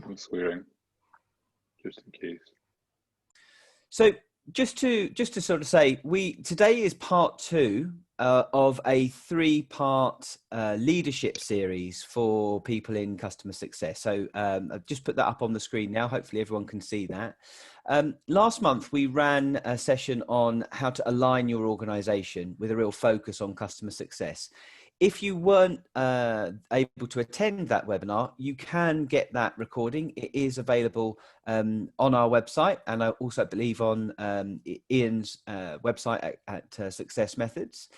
No swearing, just in case. So just to sort of say, today is part 2 of a 3-part leadership series for people in customer success. So I've just put that up on the screen now. Hopefully everyone can see that. Last month, we ran a session on how to align your organization with a real focus on customer success. If you weren't able to attend that webinar, you can get that recording. It is available on our website, and I also believe on Ian's website at Success Methods.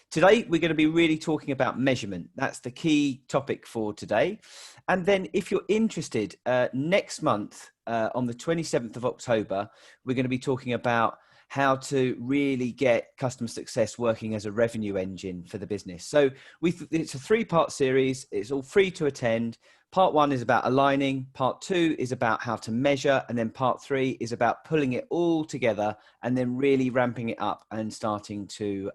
Today, we're going to be really talking about measurement. That's the key topic for today. And then if you're interested, next month, on the 27th of October, we're going to be talking about how to really get customer success working as a revenue engine for the business. So it's a 3-part series. It's all free to attend. Part 1 is about aligning. Part 2 is about how to measure. And then part 3 is about pulling it all together and then really ramping it up and starting to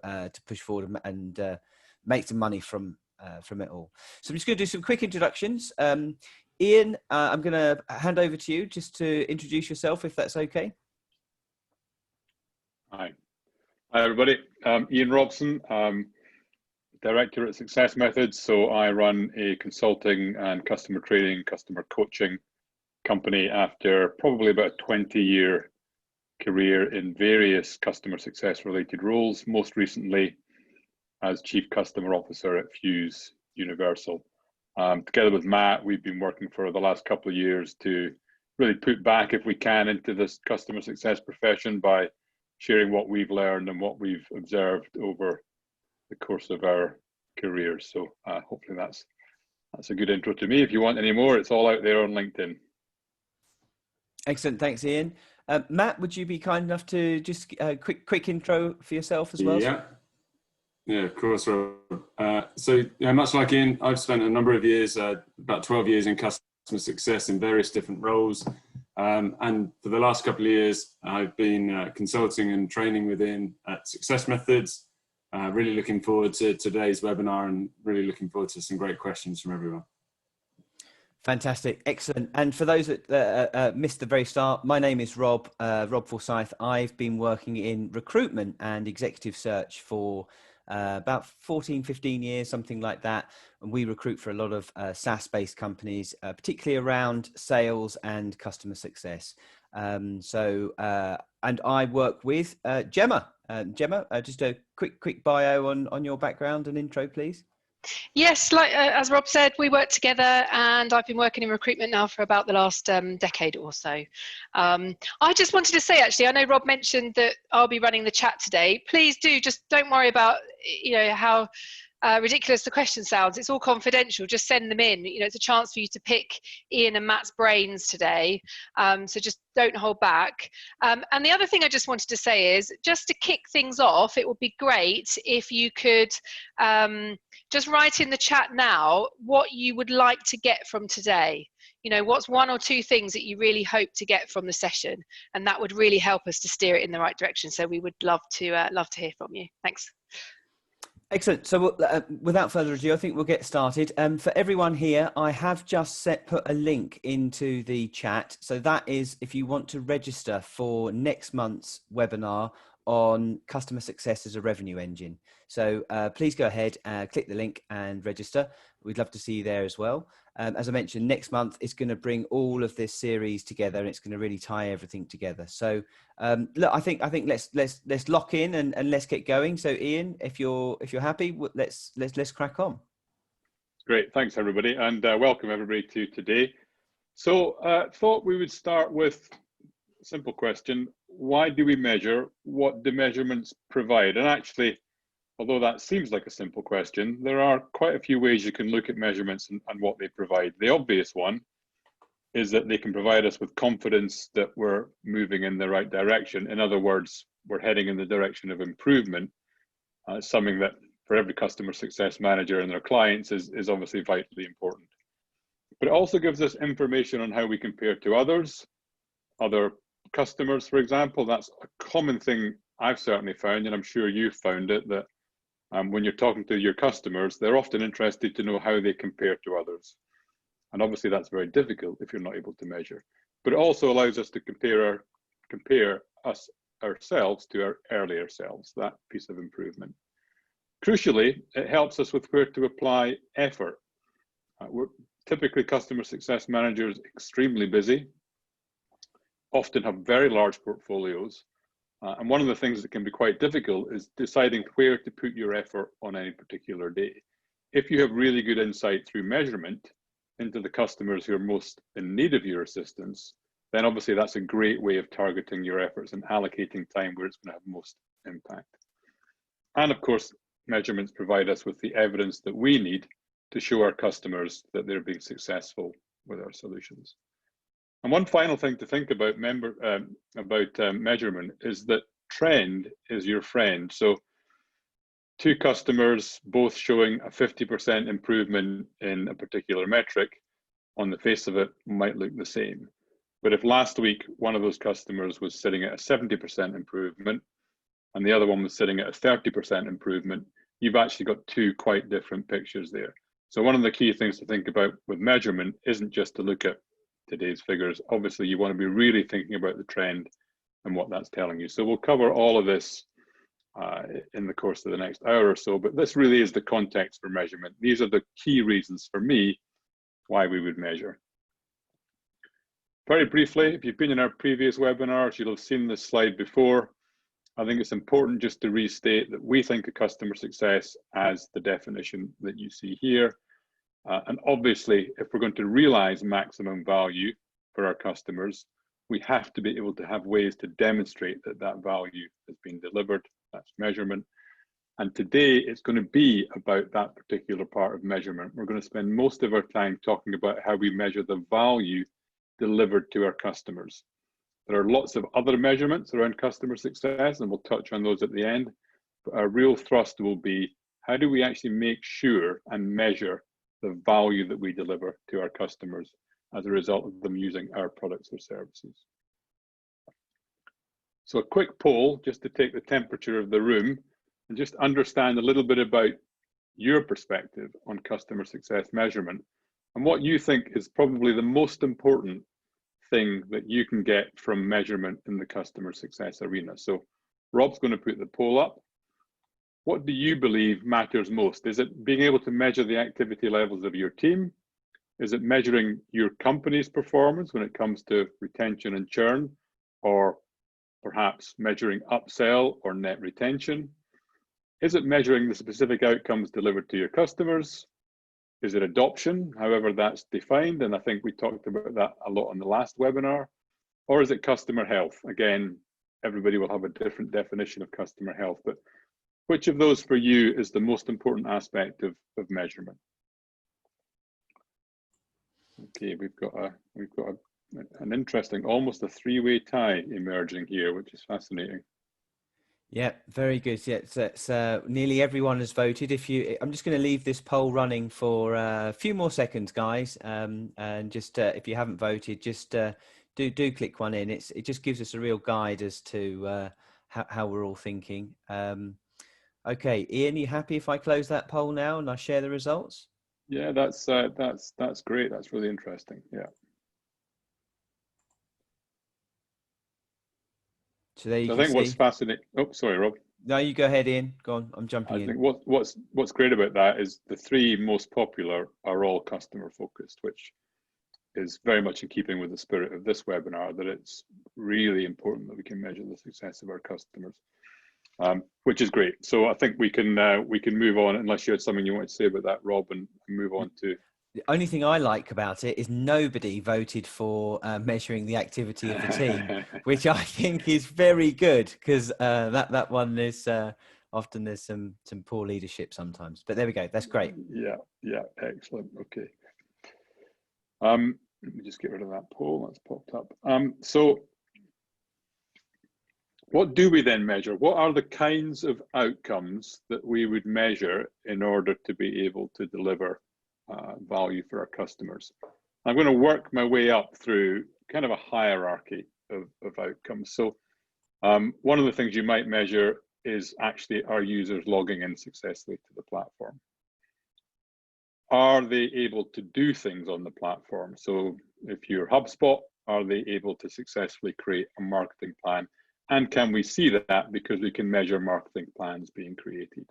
push forward and make some money from it all. So I'm just going to do some quick introductions. Ian, I'm going to hand over to you just to introduce yourself, if that's okay. Hi everybody. Ian Robson, Director at Success Methods. So I run a consulting and customer training, customer coaching company after probably about a 20-year career in various customer success related roles, most recently as Chief Customer Officer at Fuse Universal. Together with Matt, we've been working for the last couple of years to really put back, if we can, into this customer success profession by sharing what we've learned and what we've observed over the course of our careers. So hopefully that's a good intro to me. If you want any more, it's all out there on LinkedIn. Excellent, thanks, Ian. Matt, would you be kind enough to just quick intro for yourself as well? Yeah, of course, Rob. So much like Ian, I've spent a number of years, about 12 years in customer success in various different roles. And for the last couple of years, I've been consulting and training within Success Methods. Really looking forward to today's webinar and really looking forward to some great questions from everyone. Fantastic, excellent. And for those that missed the very start, my name is Rob Forsyth. I've been working in recruitment and executive search for about 15 years, something like that. And we recruit for a lot of SaaS-based companies, particularly around sales and customer success. And I work with Gemma. Gemma, just a quick bio on your background and intro, please. Yes, like as Rob said, we work together, and I've been working in recruitment now for about the last decade or so. I just wanted to say, actually, I know Rob mentioned that I'll be running the chat today. Please just don't worry about, how ridiculous the question sounds. It's all confidential. Just send them in. It's a chance for you to pick Ian and Matt's brains today. So just don't hold back. And the other thing I just wanted to say is, just to kick things off, it would be great if you could just write in the chat now what you would like to get from today. What's 1 or 2 things that you really hope to get from the session, and that would really help us to steer it in the right direction. So we would love to hear from you. Thanks. Excellent. So without further ado, I think we'll get started. For everyone here, I have just put a link into the chat. So that is if you want to register for next month's webinar on customer success as a revenue engine. So please go ahead, click the link and register. We'd love to see you there as well. As I mentioned, next month is going to bring all of this series together, and it's going to really tie everything together. So look, I think let's lock in and let's get going. So Ian, if you're happy, let's crack on. Great, thanks everybody, and welcome everybody to today. So thought we would start with a simple question: why do we measure? What do measurements provide? And actually, although that seems like a simple question, there are quite a few ways you can look at measurements and what they provide. The obvious one is that they can provide us with confidence that we're moving in the right direction. In other words, we're heading in the direction of improvement, something that for every customer success manager and their clients is obviously vitally important. But it also gives us information on how we compare to other customers, for example. That's a common thing I've certainly found, and I'm sure you've found it, that when you're talking to your customers, they're often interested to know how they compare to others. And obviously that's very difficult if you're not able to measure. But it also allows us to compare ourselves to our earlier selves, that piece of improvement. Crucially, it helps us with where to apply effort. We're typically customer success managers extremely busy, often have very large portfolios. And one of the things that can be quite difficult is deciding where to put your effort on any particular day. If you have really good insight through measurement into the customers who are most in need of your assistance, then obviously that's a great way of targeting your efforts and allocating time where it's going to have most impact. And of course, measurements provide us with the evidence that we need to show our customers that they're being successful with our solutions. And one final thing to think about measurement is that trend is your friend. So two customers both showing a 50% improvement in a particular metric, on the face of it might look the same. But if last week one of those customers was sitting at a 70% improvement and the other one was sitting at a 30% improvement, you've actually got two quite different pictures there. So one of the key things to think about with measurement isn't just to look at today's figures. Obviously, you want to be really thinking about the trend and what that's telling you. So we'll cover all of this in the course of the next hour or so, but this really is the context for measurement. These are the key reasons for me why we would measure. Very briefly, if you've been in our previous webinars, you'll have seen this slide before. I think it's important just to restate that we think of customer success as the definition that you see here. And obviously, if we're going to realize maximum value for our customers, we have to be able to have ways to demonstrate that that value has been delivered. That's measurement. And today, it's going to be about that particular part of measurement. We're going to spend most of our time talking about how we measure the value delivered to our customers. There are lots of other measurements around customer success, and we'll touch on those at the end. But our real thrust will be, how do we actually make sure and measure the value that we deliver to our customers as a result of them using our products or services? So a quick poll, just to take the temperature of the room and just understand a little bit about your perspective on customer success measurement and what you think is probably the most important thing that you can get from measurement in the customer success arena. So Rob's going to put the poll up. What do you believe matters most? Is it being able to measure the activity levels of your team? Is it measuring your company's performance when it comes to retention and churn, or perhaps measuring upsell or net retention? Is it measuring the specific outcomes delivered to your customers? Is it adoption, however that's defined? And I think we talked about that a lot on the last webinar. Or is it customer health? Again, everybody will have a different definition of customer health, but which of those for you is the most important aspect of measurement? Okay, we've got an interesting, almost a three-way tie emerging here, which is fascinating. Yeah, very good. Yeah, it's nearly everyone has voted. I'm just going to leave this poll running for a few more seconds, guys. And just if you haven't voted, just do click one in. It just gives us a real guide as to how we're all thinking. Okay, Ian, are you happy if I close that poll now and I share the results? Yeah, that's great. That's really interesting. Yeah. So there you So can I think see. what's fascinating. Oh, sorry, Rob. No, you go ahead, Ian. Go on. I'm jumping in. I think what's great about that is the three most popular are all customer focused, which is very much in keeping with the spirit of this webinar, that it's really important that we can measure the success of our customers, which is great. So I think we can move on, unless you had something you wanted to say about that, Rob, and move on to. The only thing I like about it is nobody voted for measuring the activity of the team, which I think is very good, because that one is often there's some poor leadership sometimes. But there we go. That's great. Yeah, excellent. Okay. Let me just get rid of that poll that's popped up. So what do we then measure? What are the kinds of outcomes that we would measure in order to be able to deliver value for our customers? I'm going to work my way up through kind of a hierarchy of outcomes. So one of the things you might measure is actually our users logging in successfully to the platform. are they able to do things on the platform? So if you're HubSpot, are they able to successfully create a marketing plan? And can we see that because we can measure marketing plans being created?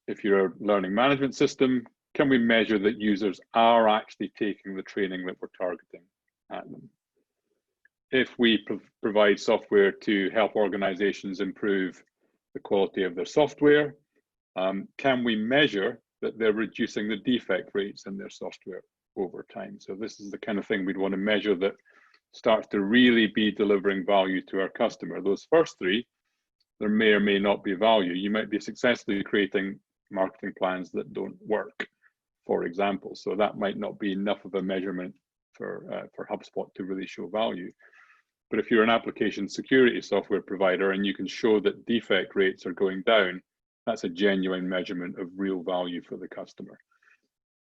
If you're a learning management system, can we measure that users are actually taking the training that we're targeting at them? If we provide software to help organizations improve the quality of their software, can we measure that they're reducing the defect rates in their software over time? So this is the kind of thing we'd want to measure that starts to really be delivering value to our customer. Those first three, there may or may not be value. You might be successfully creating marketing plans that don't work, for example. So that might not be enough of a measurement for HubSpot to really show value. But if you're an application security software provider and you can show that defect rates are going down, that's a genuine measurement of real value for the customer.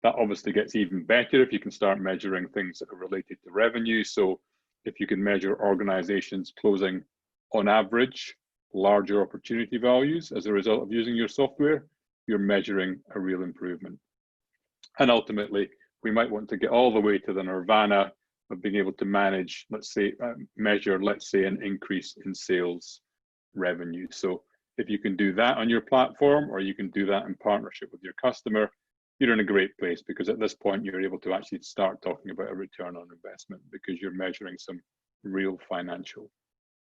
That obviously gets even better if you can start measuring things that are related to revenue. So if you can measure organizations closing, on average, larger opportunity values as a result of using your software, you're measuring a real improvement. And ultimately, we might want to get all the way to the nirvana of being able to manage, let's say, measure, let's say, an increase in sales revenue. So if you can do that on your platform, or you can do that in partnership with your customer, you're in a great place, because at this point, you're able to actually start talking about a return on investment because you're measuring some real financial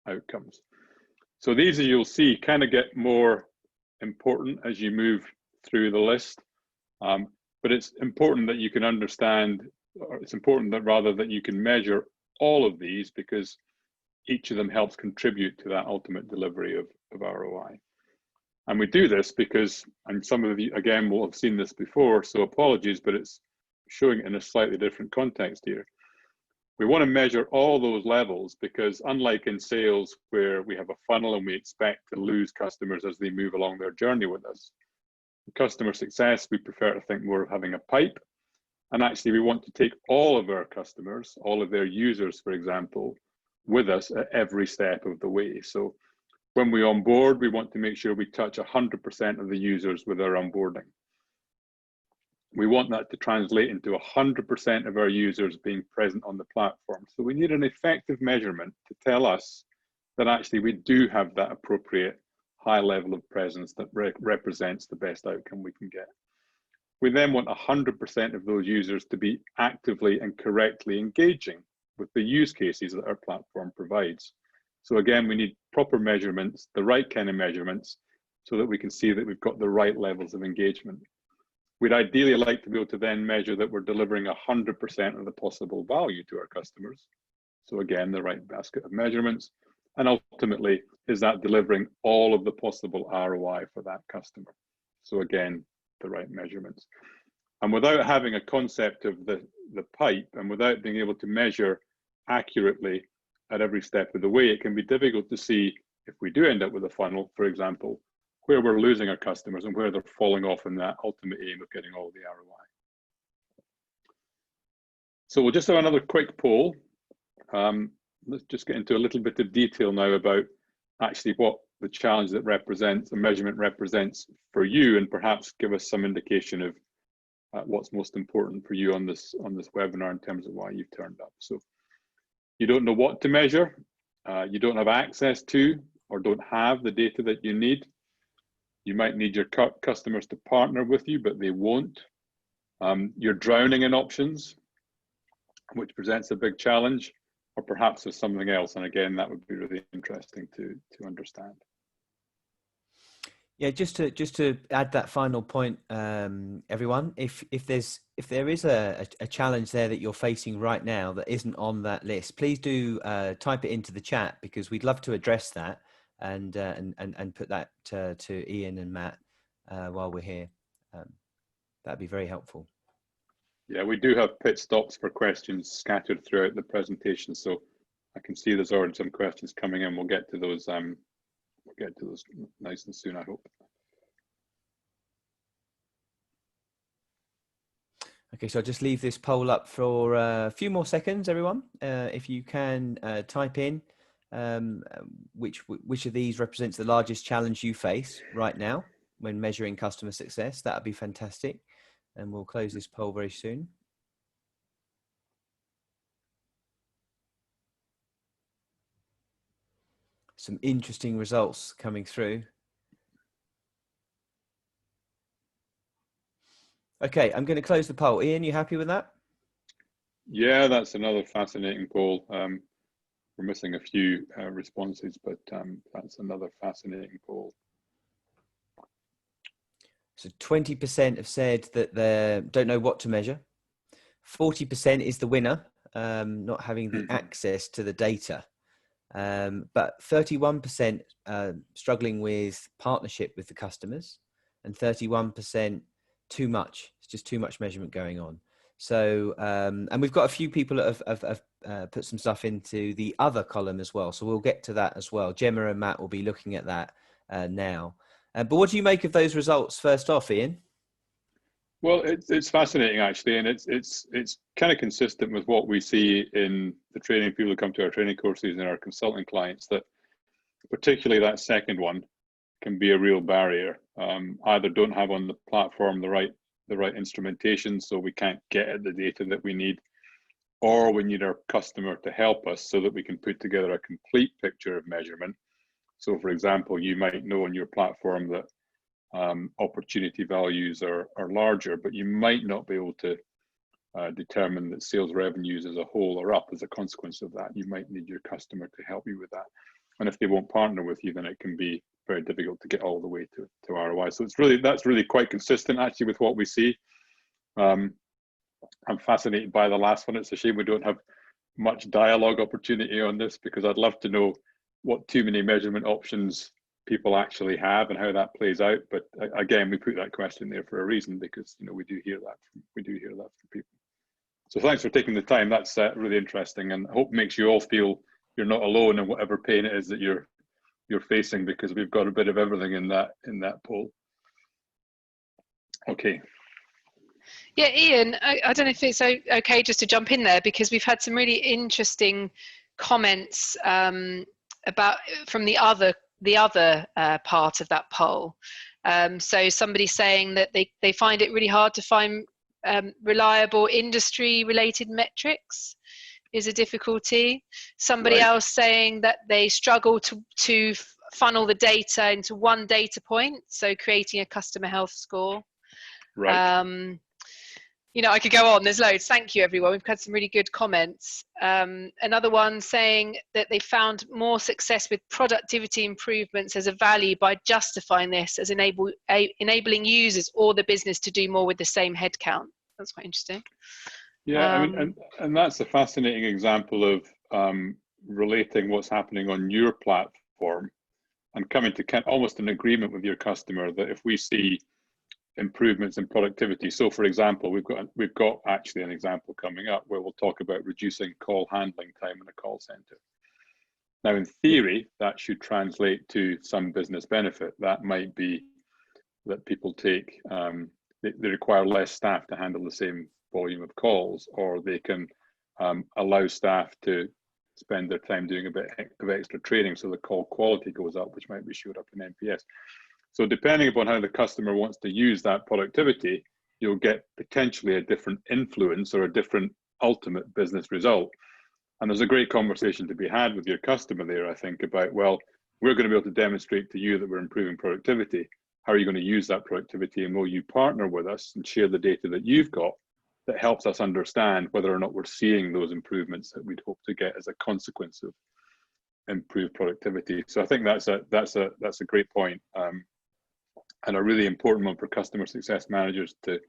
outcomes. So these, as you'll see, kind of get more important as you move through the list. But it's important that you can understand, or it's important that rather that you can measure all of these, because each of them helps contribute to that ultimate delivery of ROI. And we do this because, and some of you, again, will have seen this before, so apologies, but it's showing it in a slightly different context here. We want to measure all those levels because, unlike in sales where we have a funnel and we expect to lose customers as they move along their journey with us, in customer success, we prefer to think more of having a pipe. And actually, we want to take all of our customers, all of their users, for example, with us at every step of the way. So when we onboard, we want to make sure we touch 100% of the users with our onboarding. We want that to translate into 100% of our users being present on the platform. So we need an effective measurement to tell us that actually we do have that appropriate high level of presence that represents the best outcome we can get. We then want 100% of those users to be actively and correctly engaging with the use cases that our platform provides. So again, we need proper measurements, the right kind of measurements, so that we can see that we've got the right levels of engagement. We'd ideally like to be able to then measure that we're delivering 100% of the possible value to our customers. So again, the right basket of measurements. And ultimately, is that delivering all of the possible ROI for that customer? So again, the right measurements. And without having a concept of the pipe, and without being able to measure accurately at every step of the way, it can be difficult to see, if we do end up with a funnel, for example, where we're losing our customers and where they're falling off in that ultimate aim of getting all the ROI. So we'll just have another quick poll. Let's just get into a little bit of detail now about actually what the challenge that represents, the measurement represents for you, and perhaps give us some indication of what's most important for you on this webinar in terms of why you've turned up. So you don't know what to measure, you don't have access to or don't have the data that you need. You might need your customers to partner with you, but they won't. You're drowning in options, which presents a big challenge, or perhaps there's something else. And again, that would be really interesting to understand. Yeah, just to add that final point, everyone, if there is a challenge there that you're facing right now that isn't on that list, please do type it into the chat, because we'd love to address that and put that to Ian and Matt while we're here. That'd be very helpful. Yeah, we do have pit stops for questions scattered throughout the presentation, so I can see there's already some questions coming in. We'll get to those. We'll get to those nice and soon, I hope. Okay, so I'll just leave this poll up for a few more seconds, everyone. If you can type in which of these represents the largest challenge you face right now. when measuring customer success, that would be fantastic. And we'll close this poll very soon. Some interesting results coming through. Okay, I'm going to close the poll. Ian, you happy with that? Yeah, that's another fascinating poll. We're missing a few responses, but that's another fascinating poll. So 20% have said that they don't know what to measure. 40% is the winner, not having the access to the data. But 31% struggling with partnership with the customers, and 31% too much. It's just too much measurement going on. So, and we've got a few people that have put some stuff into the other column as well. So we'll get to that as well. Gemma and Matt will be looking at that now. But what do you make of those results first off, Ian? Well, it's fascinating actually, and it's kind of consistent with what we see in the training. People who come to our training courses and our consulting clients, that particularly that second one can be a real barrier. Either don't have on the platform the right instrumentation, so we can't get at the data that we need, or we need our customer to help us so that we can put together a complete picture of measurement. So, for example, you might know on your platform that opportunity values are larger, but you might not be able to determine that sales revenues as a whole are up as a consequence of that. You might need your customer to help you with that. And if they won't partner with you, then it can be very difficult to get all the way to ROI. So that's really quite consistent actually with what we see. I'm fascinated by the last one. It's a shame we don't have much dialogue opportunity on this, because I'd love to know what too many measurement options people actually have and how that plays out. But again, we put that question there for a reason, because we do hear that from people. So thanks for taking the time. That's really interesting, and I hope it makes you all feel you're not alone in whatever pain it is that you're facing, because we've got a bit of everything in that poll. Okay. Yeah, Ian, I don't know if it's okay just to jump in there, because we've had some really interesting comments about from the other part of that poll. So somebody saying that they find it really hard to find reliable industry-related metrics is a difficulty. Somebody else saying that they struggle to funnel the data into one data point, so creating a customer health score. Right. I could go on, there's loads. Thank you, everyone. We've had some really good comments. Another one saying that they found more success with productivity improvements as a value by justifying this as enabling users or the business to do more with the same headcount. That's quite interesting. Yeah, I mean, and that's a fascinating example of relating what's happening on your platform and coming to almost an agreement with your customer that if we see improvements in productivity. So, for example, we've got actually an example coming up where we'll talk about reducing call handling time in a call center. Now, in theory, that should translate to some business benefit. That might be that people take they require less staff to handle the same volume of calls, or they can allow staff to spend their time doing a bit of extra training so the call quality goes up, which might be showed up in NPS. So depending upon how the customer wants to use that productivity, you'll get potentially a different influence or a different ultimate business result. And there's a great conversation to be had with your customer there, I think, about, well, we're going to be able to demonstrate to you that we're improving productivity. How are you going to use that productivity? And will you partner with us and share the data that you've got that helps us understand whether or not we're seeing those improvements that we'd hope to get as a consequence of improved productivity? So I think that's a great point. And a really important one for customer success managers to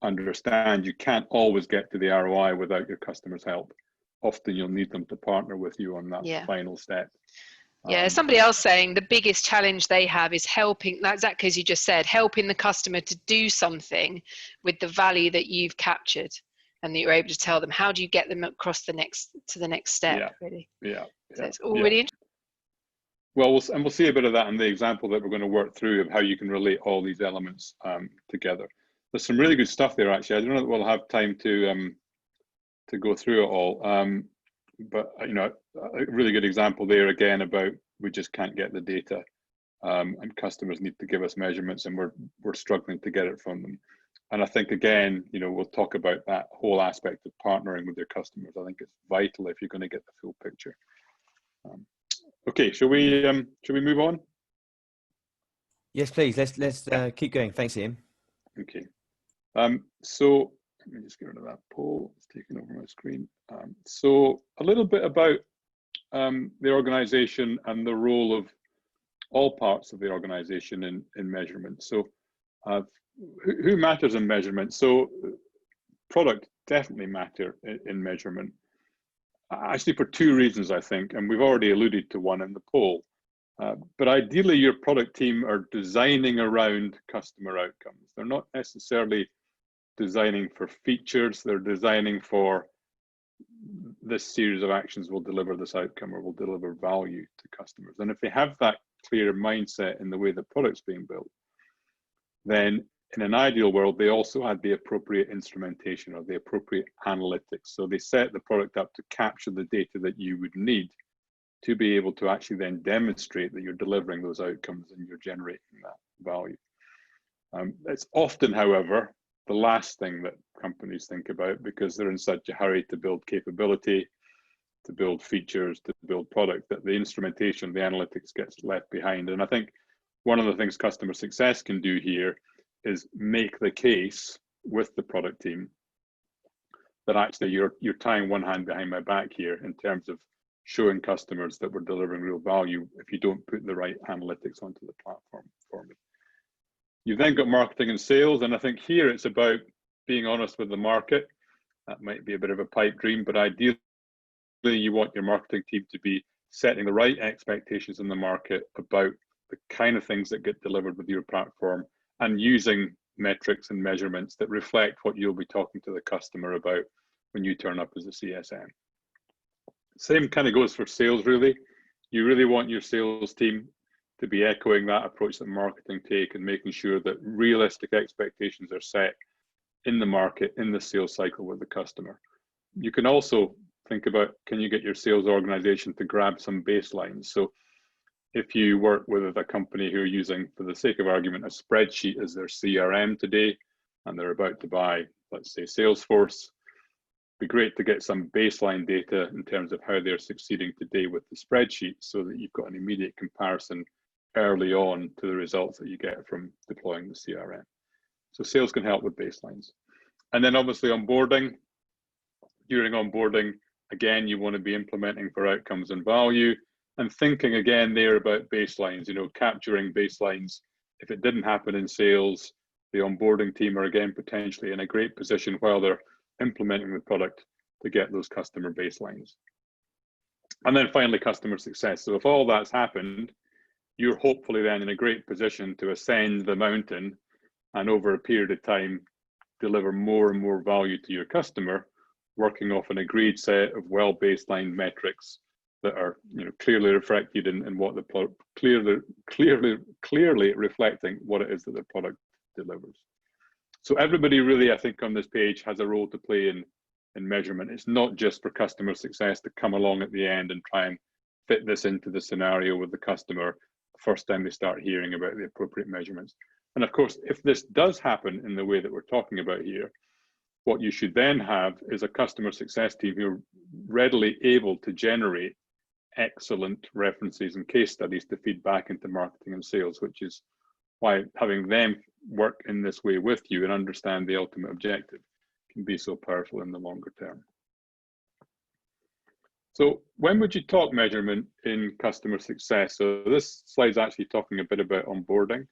understand. You can't always get to the ROI without your customers' help. Often you'll need them to partner with you on that final step. Yeah, somebody else saying the biggest challenge they have is helping, exactly as you just said, helping the customer to do something with the value that you've captured and that you're able to tell them. How do you get them across to the next step, really? So it's all really interesting. Well, we'll see a bit of that in the example that we're going to work through of how you can relate all these elements together. There's some really good stuff there, actually. I don't know that we'll have time to go through it all, but a really good example there again about we just can't get the data and customers need to give us measurements, and we're struggling to get it from them. And I think, again, we'll talk about that whole aspect of partnering with your customers. I think it's vital if you're going to get the full picture. Okay, shall we move on? Yes, please. Let's keep going. Thanks, Ian. Okay. So let me just get rid of that poll. It's taking over my screen. So a little bit about the organization and the role of all parts of the organization in measurement. So who matters in measurement? So product definitely matter in measurement. Actually, for two reasons, I think, and we've already alluded to one in the poll. But ideally, your product team are designing around customer outcomes. They're not necessarily designing for features. They're designing for this series of actions will deliver this outcome or will deliver value to customers. And if they have that clear mindset in the way the product's being built, then in an ideal world, they also add the appropriate instrumentation or the appropriate analytics. So they set the product up to capture the data that you would need to be able to actually then demonstrate that you're delivering those outcomes and you're generating that value. It's often, however, the last thing that companies think about because they're in such a hurry to build capability, to build features, to build product, that the instrumentation, the analytics gets left behind. And I think one of the things customer success can do here is make the case with the product team that actually you're tying one hand behind my back here in terms of showing customers that we're delivering real value if you don't put the right analytics onto the platform for me. You've then got marketing and sales, and I think here it's about being honest with the market. That might be a bit of a pipe dream, but ideally you want your marketing team to be setting the right expectations in the market about the kind of things that get delivered with your platform and using metrics and measurements that reflect what you'll be talking to the customer about when you turn up as a CSM. Same kind of goes for sales, really. You really want your sales team to be echoing that approach that marketing take and making sure that realistic expectations are set in the market, in the sales cycle with the customer. You can also think about, can you get your sales organization to grab some baselines? So if you work with a company who are using, for the sake of argument, a spreadsheet as their CRM today, and they're about to buy, let's say, Salesforce, it'd be great to get some baseline data in terms of how they're succeeding today with the spreadsheet so that you've got an immediate comparison early on to the results that you get from deploying the CRM. So sales can help with baselines. And then obviously onboarding. During onboarding, again, you want to be implementing for outcomes and value and thinking again there about baselines, capturing baselines. If it didn't happen in sales, the onboarding team are again potentially in a great position while they're implementing the product to get those customer baselines. And then finally, customer success. So if all that's happened, you're hopefully then in a great position to ascend the mountain and over a period of time, deliver more and more value to your customer, working off an agreed set of well-baselined metrics that are clearly reflected in what the product, clearly reflecting what it is that the product delivers. So everybody really, I think, on this page has a role to play in measurement. It's not just for customer success to come along at the end and try and fit this into the scenario with the customer the first time they start hearing about the appropriate measurements. And of course, if this does happen in the way that we're talking about here, what you should then have is a customer success team who are readily able to generate excellent references and case studies to feed back into marketing and sales, which is why having them work in this way with you and understand the ultimate objective can be so powerful in the longer term. So when would you talk measurement in customer success? So this slide's actually talking a bit about onboarding.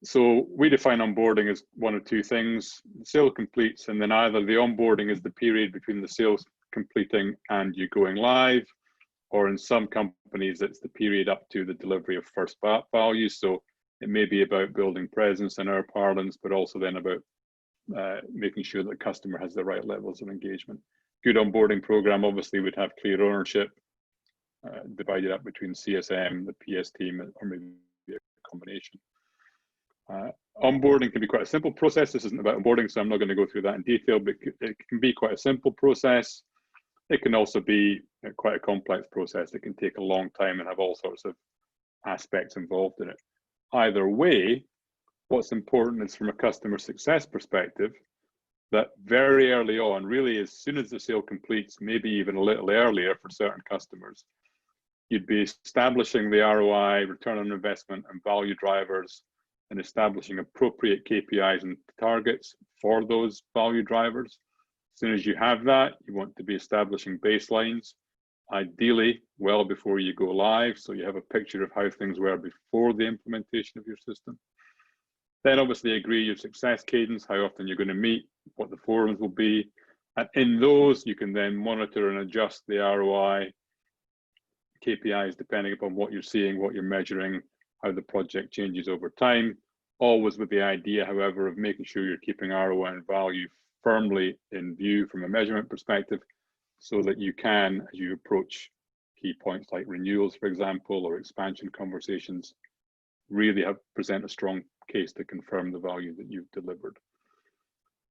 So we define onboarding as one of two things. The sale completes, and then either the onboarding is the period between the sales completing and you going live, or in some companies, it's the period up to the delivery of first value. So it may be about building presence in our parlance, but also then about making sure that the customer has the right levels of engagement. Good onboarding program obviously would have clear ownership, divided up between CSM, the PS team, or maybe a combination. Onboarding can be quite a simple process. This isn't about onboarding, so I'm not going to go through that in detail, but it can be quite a simple process. It can also be quite a complex process. It can take a long time and have all sorts of aspects involved in it. Either way, what's important is from a customer success perspective, that very early on, really as soon as the sale completes, maybe even a little earlier for certain customers, you'd be establishing the ROI, return on investment, and value drivers, and establishing appropriate KPIs and targets for those value drivers. As soon as you have that, you want to be establishing baselines, ideally well before you go live, so you have a picture of how things were before the implementation of your system. Then obviously agree your success cadence, how often you're going to meet, what the forums will be. And in those, you can then monitor and adjust the ROI KPIs depending upon what you're seeing, what you're measuring, how the project changes over time. Always with the idea, however, of making sure you're keeping ROI and value firmly in view from a measurement perspective, so that you can, as you approach key points like renewals, for example, or expansion conversations, really present a strong case to confirm the value that you've delivered.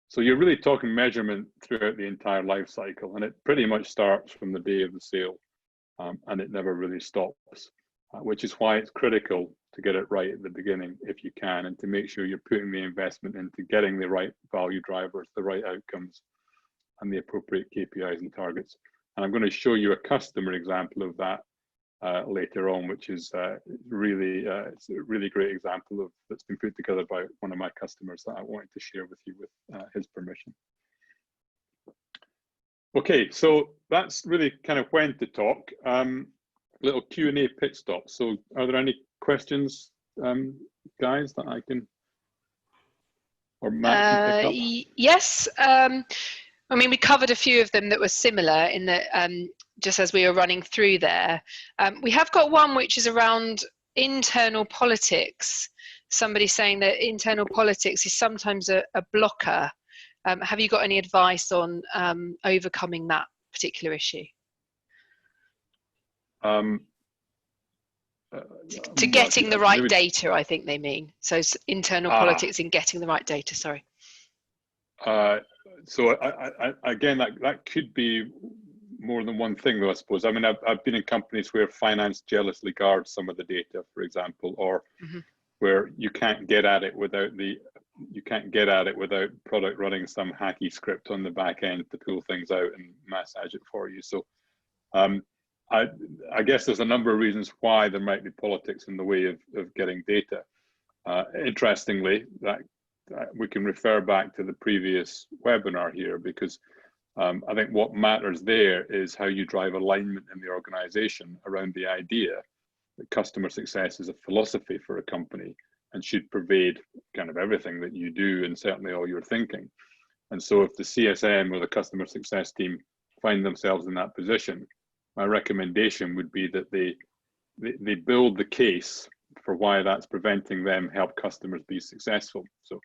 So you're really talking measurement throughout the entire life cycle, and it pretty much starts from the day of the sale, and it never really stops, which is why it's critical to get it right at the beginning if you can, and to make sure you're putting the investment into getting the right value drivers, the right outcomes, and the appropriate KPIs and targets. And I'm going to show you a customer example of that later on, which is it's a really great example that's been put together by one of my customers that I wanted to share with you with his permission. Okay, so that's really kind of when to talk. Little Q&A pit stop. So are there any questions, guys, that I can, or Matt can pick up? Yes. I mean, we covered a few of them that were similar in that, just as we were running through there. We have got one which is around internal politics. Somebody saying that internal politics is sometimes a blocker. Have you got any advice on overcoming that particular issue? To getting the right data, I think they mean. So internal politics in getting the right data, sorry. So again, that could be more than one thing, though, I suppose. I mean, I've been in companies where finance jealously guards some of the data, for example, or where you can't get at it without product running some hacky script on the back end to pull things out and massage it for you. So I guess there's a number of reasons why there might be politics in the way of getting data. Interestingly, that we can refer back to the previous webinar here, because I think what matters there is how you drive alignment in the organization around the idea that customer success is a philosophy for a company and should pervade kind of everything that you do, and certainly all your thinking. And so if the CSM or the customer success team find themselves in that position, my recommendation would be that they build the case for why that's preventing them help customers be successful. So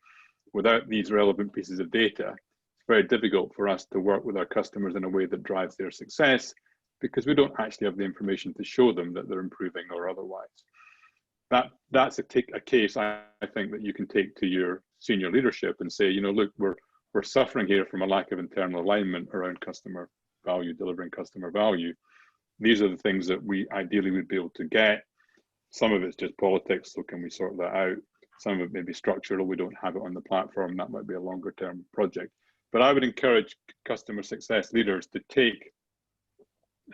without these relevant pieces of data, it's very difficult for us to work with our customers in a way that drives their success, because we don't actually have the information to show them that they're improving or otherwise. That's a case I think that you can take to your senior leadership and say, you know, look, we're suffering here from a lack of internal alignment around customer value, delivering customer value. These are the things that we ideally would be able to get. Some of it's just politics, so can we sort that out? Some of it may be structural, we don't have it on the platform, that might be a longer term project. But I would encourage customer success leaders to take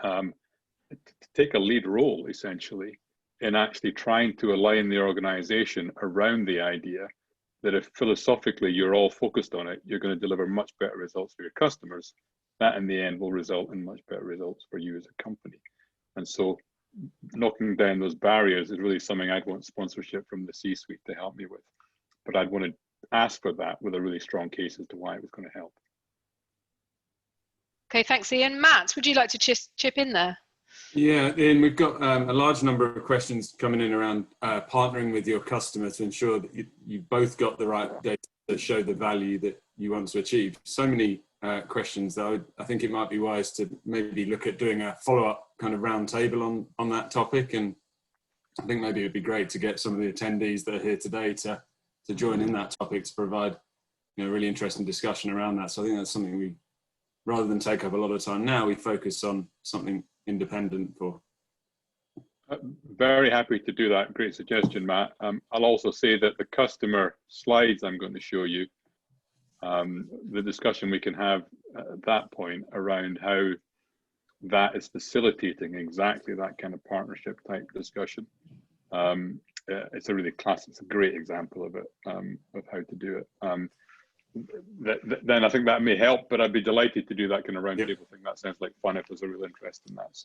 a lead role, essentially, in actually trying to align the organization around the idea that if philosophically you're all focused on it, you're going to deliver much better results for your customers. That in the end will result in much better results for you as a company. And so knocking down those barriers is really something I'd want sponsorship from the C-suite to help me with. But I'd want to ask for that with a really strong case as to why it was going to help. Okay, thanks, Ian. Matt, would you like to chip in there? Yeah, Ian, we've got a large number of questions coming in around partnering with your customer to ensure that you've both got the right data that show the value that you want to achieve. So many questions, though. I think it might be wise to maybe look at doing a follow-up kind of round table on that topic. And I think maybe it'd be great to get some of the attendees that are here today to join in that topic to provide, you know, really interesting discussion around that. So I think that's something we, rather than take up a lot of time now, we focus on something independent for. Very happy to do that. Great suggestion, Matt. I'll also say that the customer slides I'm going to show you, the discussion we can have at that point around how that is facilitating exactly that kind of partnership type discussion. It's a really classic, it's a great example of it, of how to do it. Then I think that may help, but I'd be delighted to do that kind of roundtable thing. That sounds like fun if there's a real interest in that.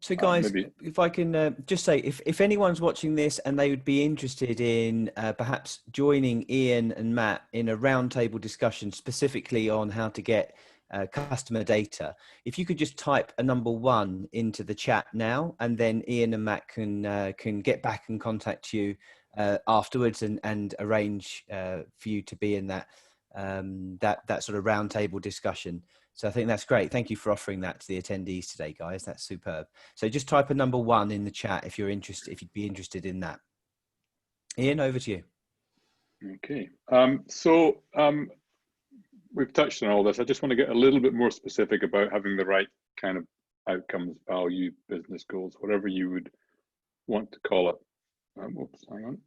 So guys, if I can just say, if anyone's watching this and they would be interested in perhaps joining Ian and Matt in a roundtable discussion specifically on how to get customer data, if you could just type a number 1 into the chat now, and then Ian and Matt can get back and contact you afterwards and arrange for you to be in that that sort of roundtable discussion. So I think that's great. Thank you for offering that to the attendees today, guys. That's superb. So just type a number 1 in the chat if you're interested, if you'd be interested in that. Ian, over to you. Okay. We've touched on all this. I just want to get a little bit more specific about having the right kind of outcomes, value, business goals, whatever you would want to call it. Oops, hang on.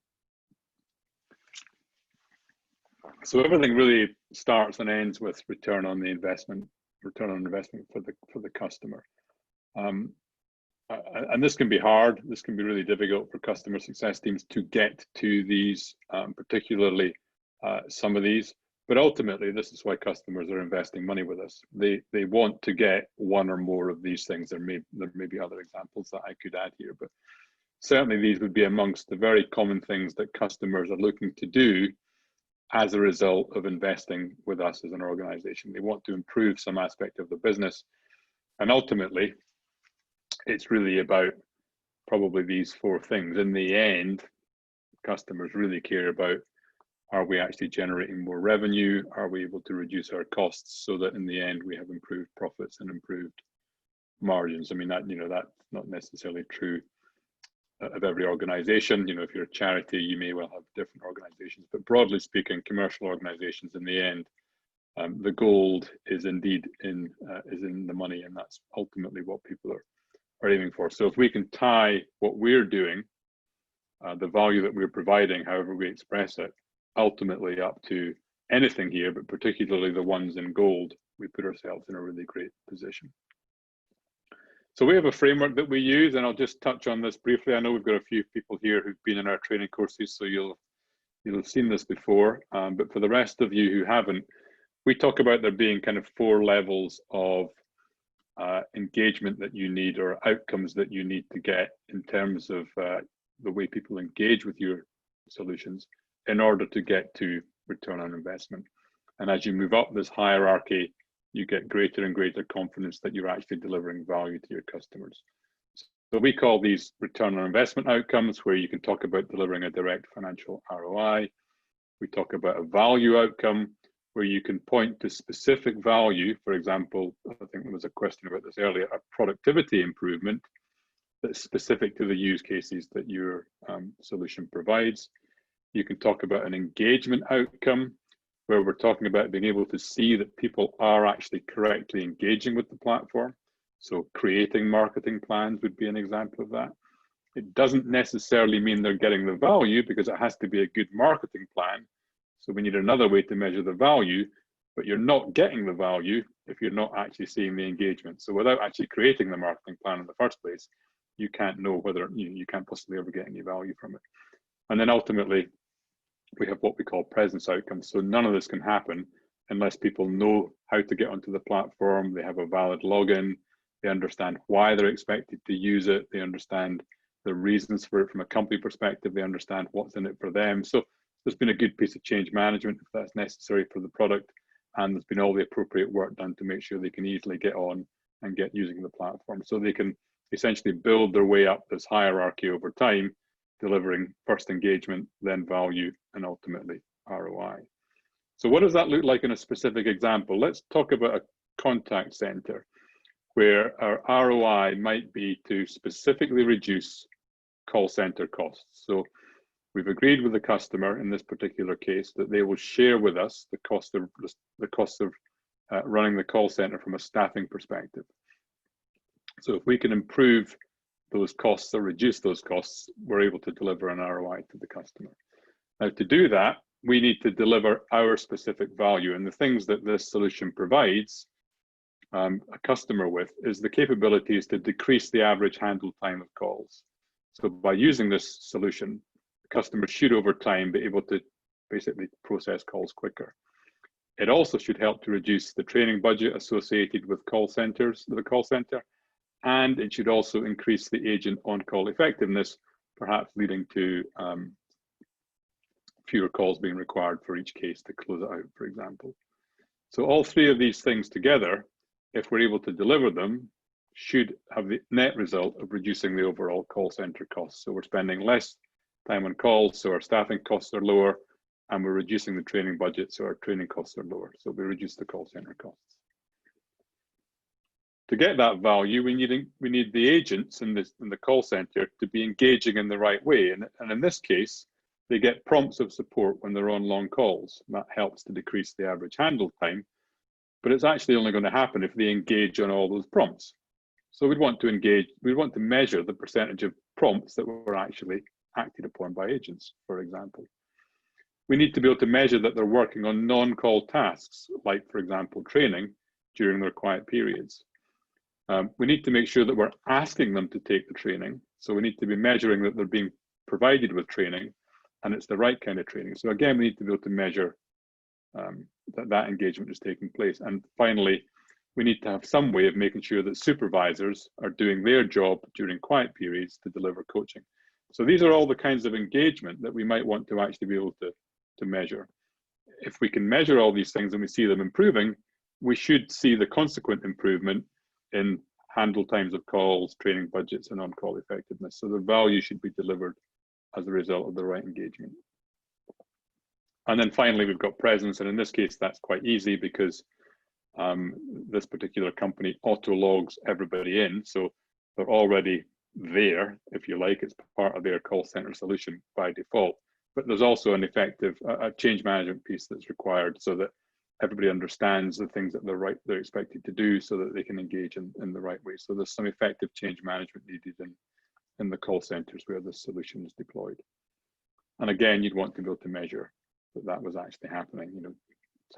So everything really starts and ends with return on investment for the customer. And this can be hard. This can be really difficult for customer success teams to get to these, particularly some of these. But ultimately, this is why customers are investing money with us. They want to get one or more of these things. There may be other examples that I could add here, but certainly these would be amongst the very common things that customers are looking to do as a result of investing with us as an organization. They want to improve some aspect of the business. And ultimately, it's really about probably these 4 things. In the end, customers really care about, are we actually generating more revenue? Are we able to reduce our costs so that in the end we have improved profits and improved margins? I mean, that, that's not necessarily true of every organization. If you're a charity, you may well have different organizations, but broadly speaking, commercial organizations, in the end, the gold is indeed in the money, and that's ultimately what people are aiming for. So if we can tie what we're doing, the value that we're providing, however we express it, ultimately up to anything here, but particularly the ones in gold, we put ourselves in a really great position. So we have a framework that we use, and I'll just touch on this briefly. I know we've got a few people here who've been in our training courses, so you'll have seen this before, but for the rest of you who haven't, we talk about there being kind of 4 levels of engagement that you need, or outcomes that you need to get in terms of the way people engage with your solutions in order to get to return on investment. And as you move up this hierarchy, you get greater and greater confidence that you're actually delivering value to your customers. So we call these return on investment outcomes, where you can talk about delivering a direct financial ROI. We talk about a value outcome, where you can point to specific value. For example, I think there was a question about this earlier, a productivity improvement that's specific to the use cases that your solution provides. You can talk about an engagement outcome, where we're talking about being able to see that people are actually correctly engaging with the platform. So creating marketing plans would be an example of that. It doesn't necessarily mean they're getting the value, because it has to be a good marketing plan. So we need another way to measure the value, but you're not getting the value if you're not actually seeing the engagement. So without actually creating the marketing plan in the first place, you can't know whether you can't possibly ever get any value from it. And then ultimately, we have what we call presence outcomes. So none of this can happen unless people know how to get onto the platform, they have a valid login, they understand why they're expected to use it, they understand the reasons for it from a company perspective, they understand what's in it for them. So there's been a good piece of change management if that's necessary for the product, and there's been all the appropriate work done to make sure they can easily get on and get using the platform. So they can essentially build their way up this hierarchy over time, delivering first engagement, then value, and ultimately ROI. So what does that look like in a specific example? Let's talk about a contact center where our ROI might be to specifically reduce call center costs. So we've agreed with the customer in this particular case that they will share with us the cost of running the call center from a staffing perspective. So if we can improve those costs or reduce those costs, we're able to deliver an ROI to the customer. Now, to do that, we need to deliver our specific value, and the things that this solution provides a customer with is the capabilities to decrease the average handle time of calls. So by using this solution, the customer should over time be able to basically process calls quicker. It also should help to reduce the training budget associated with the call center, and it should also increase the agent on-call effectiveness, perhaps leading to fewer calls being required for each case to close it out, for example. So all three of these things together, if we're able to deliver them, should have the net result of reducing the overall call center costs. So we're spending less time on calls, so our staffing costs are lower, and we're reducing the training budget, so our training costs are lower. So we reduce the call center costs. To get that value, we need the agents in the call center to be engaging in the right way. And in this case, they get prompts of support when they're on long calls. That helps to decrease the average handle time, but it's actually only going to happen if they engage on all those prompts. So we'd want to measure the percentage of prompts that were actually acted upon by agents, for example. We need to be able to measure that they're working on non-call tasks, like, for example, training during their quiet periods. We need to make sure that we're asking them to take the training. So we need to be measuring that they're being provided with training and it's the right kind of training. So again, we need to be able to measure that engagement is taking place. And finally, we need to have some way of making sure that supervisors are doing their job during quiet periods to deliver coaching. So these are all the kinds of engagement that we might want to actually be able to measure. If we can measure all these things and we see them improving, we should see the consequent improvement in handle times of calls, training budgets, and on-call effectiveness. So the value should be delivered as a result of the right engagement. And then finally, we've got presence. And in this case, that's quite easy because this particular company auto-logs everybody in. So they're already there, if you like. It's part of their call center solution by default. But there's also an effective change management piece that's required so that everybody understands the things that they're expected to do so that they can engage in the right way. So there's some effective change management needed in the call centers where this solution is deployed. And again, you'd want to be able to measure that was actually happening,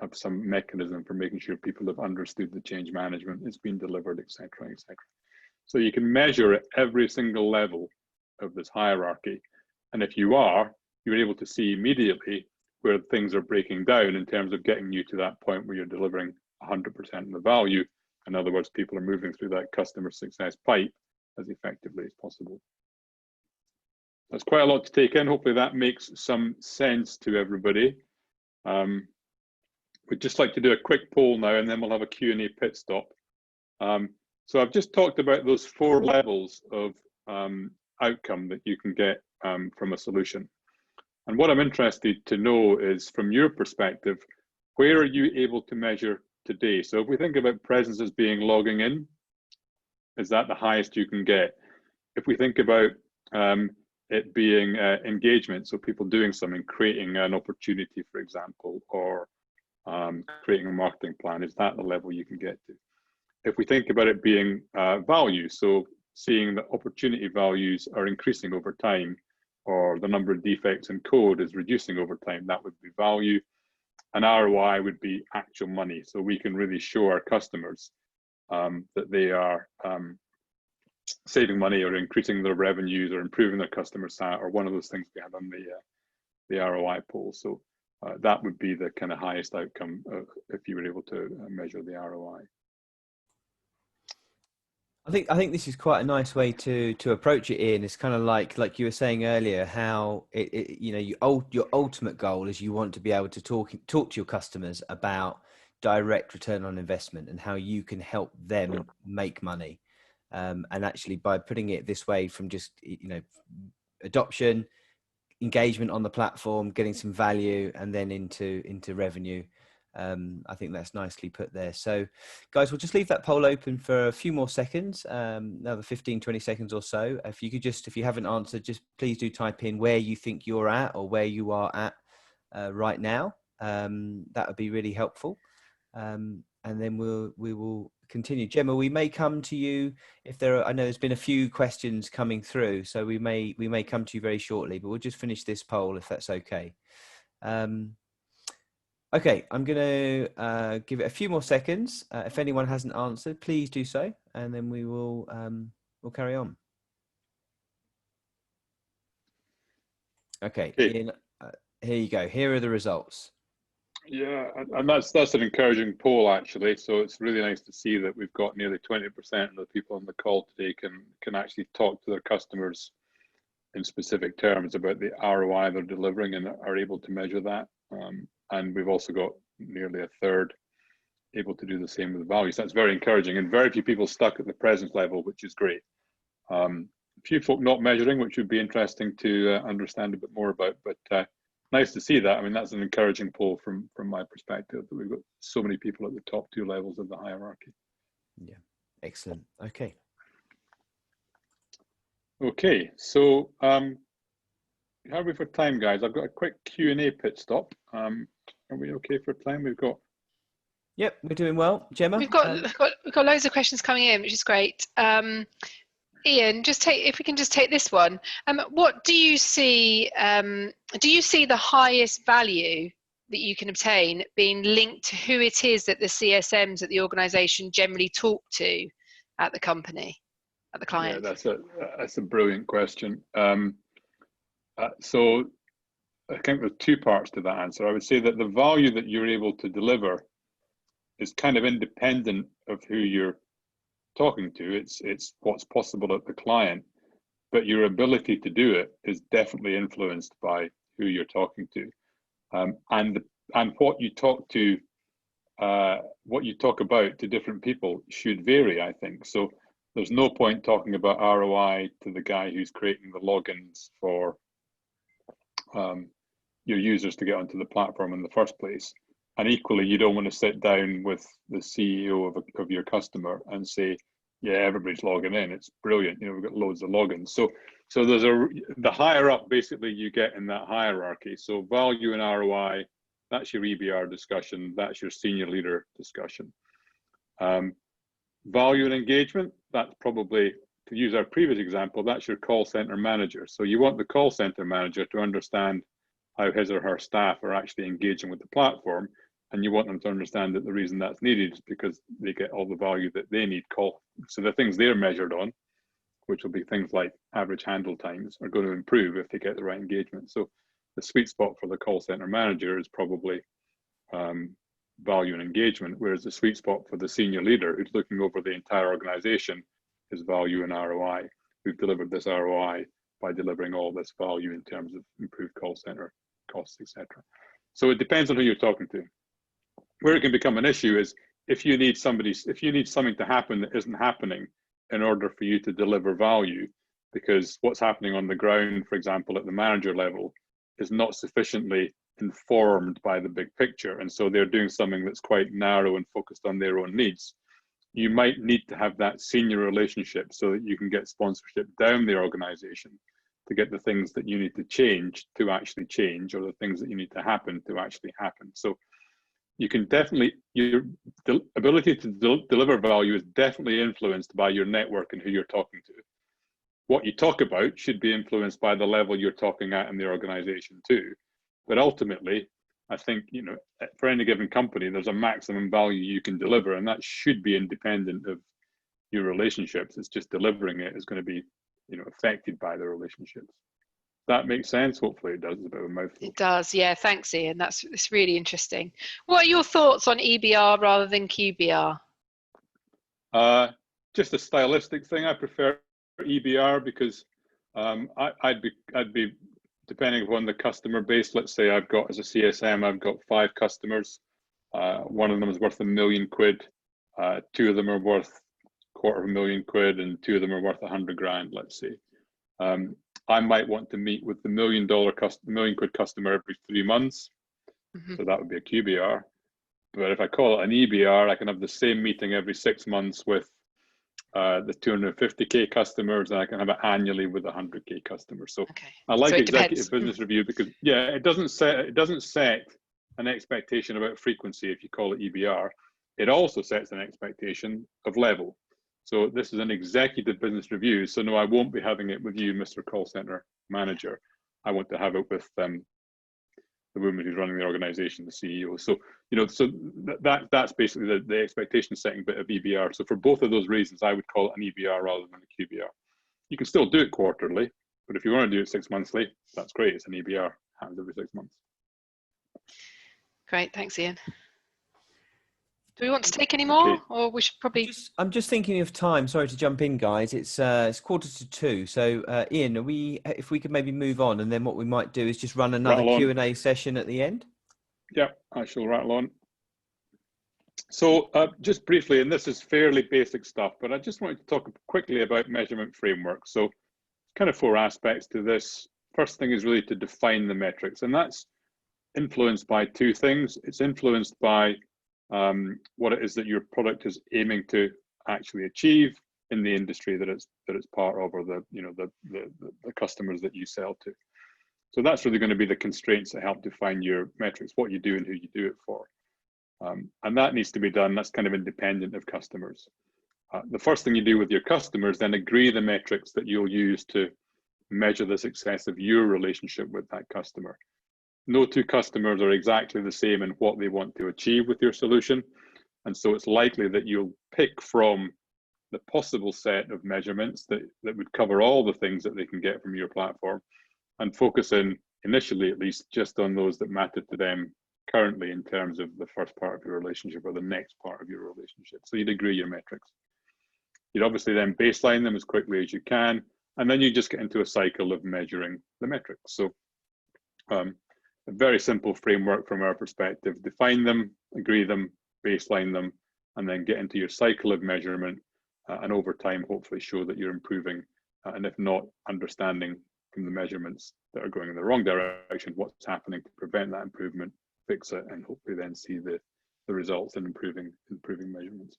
have some mechanism for making sure people have understood the change management, it's been delivered, etc., etc. So you can measure at every single level of this hierarchy. And if you're able to see immediately where things are breaking down in terms of getting you to that point where you're delivering 100% of the value. In other words, people are moving through that customer success pipe as effectively as possible. That's quite a lot to take in. Hopefully that makes some sense to everybody. We'd just like to do a quick poll now, and then we'll have a Q&A pit stop. So I've just talked about those 4 levels of outcome that you can get from a solution. And what I'm interested to know is, from your perspective, where are you able to measure today? So if we think about presence as being logging in, is that the highest you can get? If we think about it being engagement, so people doing something, creating an opportunity, for example, or creating a marketing plan, is that the level you can get to? If we think about it being value, so seeing that opportunity values are increasing over time, or the number of defects in code is reducing over time, that would be value. And ROI would be actual money. So we can really show our customers that they are saving money or increasing their revenues or improving their customer sat, or one of those things we have on the ROI poll. So that would be the kind of highest outcome if you were able to measure the ROI. I think this is quite a nice way to approach it, Ian. It's kind of like you were saying earlier, how your ultimate goal is you want to be able to talk to your customers about direct return on investment and how you can help them make money. And actually, by putting it this way, from just adoption, engagement on the platform, getting some value, and then into revenue. I think that's nicely put there. So guys, we'll just leave that poll open for a few more seconds, another 15-20 seconds or so. If you haven't answered, just please do type in where you think you're at or where you are at right now. That would be really helpful. And and then we will continue. Gemma, we may come to you if there are. I know there's been a few questions coming through, so we may come to you very shortly. But we'll just finish this poll if that's okay. Okay, I'm going to give it a few more seconds. If anyone hasn't answered, please do so, and then we will we'll carry on. Okay, Ian, here you go. Here are the results. Yeah, and that's an encouraging poll actually. So it's really nice to see that we've got nearly 20% of the people on the call today can actually talk to their customers in specific terms about the ROI they're delivering and are able to measure that. And we've also got nearly a third able to do the same with value. So that's very encouraging, and very few people stuck at the presence level, which is great. A few folk not measuring, which would be interesting to understand a bit more about, but nice to see that. I mean, that's an encouraging poll from my perspective, that we've got so many people at the top two levels of the hierarchy. Yeah, excellent. Okay. Okay, so how are we for time, guys? I've got a quick Q&A pit stop. Are we okay for time? We've got. Yep, we're doing well. Gemma? We've got loads of questions coming in, which is great. Ian, if we can just take this one. What do you see? Do you see the highest value that you can obtain being linked to who it is that the CSMs at the organisation generally talk to at the company, at the client? Yeah, that's a brilliant question. So I think there's two parts to that answer. I would say that the value that you're able to deliver is kind of independent of who you're talking to. It's what's possible at the client, but your ability to do it is definitely influenced by who you're talking to, and what you talk to, what you talk about to different people should vary, I think. So there's no point talking about ROI to the guy who's creating the logins for your users to get onto the platform in the first place. And equally, you don't want to sit down with the CEO of your customer and say, yeah, everybody's logging in. It's brilliant. You know, we've got loads of logins. So there's the higher up basically you get in that hierarchy. So value and ROI, that's your EBR discussion. That's your senior leader discussion. Value and engagement, that's probably, to use our previous example, that's your call center manager. So you want the call center manager to understand how his or her staff are actually engaging with the platform, and you want them to understand that the reason that's needed is because they get all the value that they need. So the things they're measured on, which will be things like average handle times, are going to improve if they get the right engagement. So the sweet spot for the call center manager is probably value and engagement, whereas the sweet spot for the senior leader who's looking over the entire organization is value and ROI. We've delivered this ROI by delivering all this value in terms of improved call center costs, etc. So it depends on who you're talking to. Where it can become an issue is if you need something to happen that isn't happening in order for you to deliver value, because what's happening on the ground, for example, at the manager level, is not sufficiently informed by the big picture, and so they're doing something that's quite narrow and focused on their own needs. You might need to have that senior relationship so that you can get sponsorship down the organization to get the things that you need to change, or the things that you need to happen to actually happen. So you can definitely, your ability to deliver value is definitely influenced by your network and who you're talking to. What you talk about should be influenced by the level you're talking at in the organization too. But ultimately, I think, you know, for any given company, there's a maximum value you can deliver, and that should be independent of your relationships. It's just delivering it is going to be, you know, affected by the relationships. That makes sense. Hopefully it does. It's a bit of a mouthful. It does. Yeah. Thanks, Ian. It's really interesting. What are your thoughts on EBR rather than QBR? Just a stylistic thing. I prefer EBR because I'd be depending upon the customer base. Let's say I've got, as a CSM, I've got 5 customers. One of them is worth £1 million. 2 of them are worth £250,000, and 2 of them are worth 100 grand. Let's say. I might want to meet with the £1 million quid customer every 3 months. So that would be a QBR. But if I call it an EBR, I can have the same meeting every 6 months with the 250k customers, and I can have it annually with 100k customers. So I like executive business review because it doesn't set an expectation about frequency if you call it EBR. it also sets an expectation of level. So this is an executive business review. So no, I won't be having it with you, Mr. Call Center Manager. I want to have it with the woman who's running the organization, the CEO. So, you know, so that's basically the expectation setting bit of EBR. So for both of those reasons, I would call it an EBR rather than a QBR. You can still do it quarterly, but if you want to do it 6 monthly, that's great. It's an EBR, happens every 6 months. Great, thanks, Ian. Do we want to take any more, or we should probably? I'm just thinking of time. Sorry to jump in, guys. It's 1:45. So, Ian, if we could maybe move on, and then what we might do is just run another Q&A session at the end. Yeah, I shall rattle on. So, just briefly, and this is fairly basic stuff, but I just wanted to talk quickly about measurement framework. So, kind of 4 aspects to this. First thing is really to define the metrics, and that's influenced by 2 things. It's influenced by what it is that your product is aiming to actually achieve in the industry that it's part of, or the customers that you sell to. So that's really going to be the constraints that help define your metrics, what you do and who you do it for. And that needs to be done. That's kind of independent of customers. The first thing you do with your customers, then agree the metrics that you'll use to measure the success of your relationship with that customer. No 2 customers are exactly the same in what they want to achieve with your solution. And so it's likely that you'll pick from the possible set of measurements that would cover all the things that they can get from your platform, and focus in, initially at least, just on those that matter to them currently in terms of the first part of your relationship or the next part of your relationship. So you'd agree your metrics. You'd obviously then baseline them as quickly as you can, and then you just get into a cycle of measuring the metrics. So a very simple framework from our perspective: define them, agree them, baseline them, and then get into your cycle of measurement, and over time hopefully show that you're improving, and if not, understanding from the measurements that are going in the wrong direction what's happening to prevent that improvement, fix it, and hopefully then see the results in improving measurements.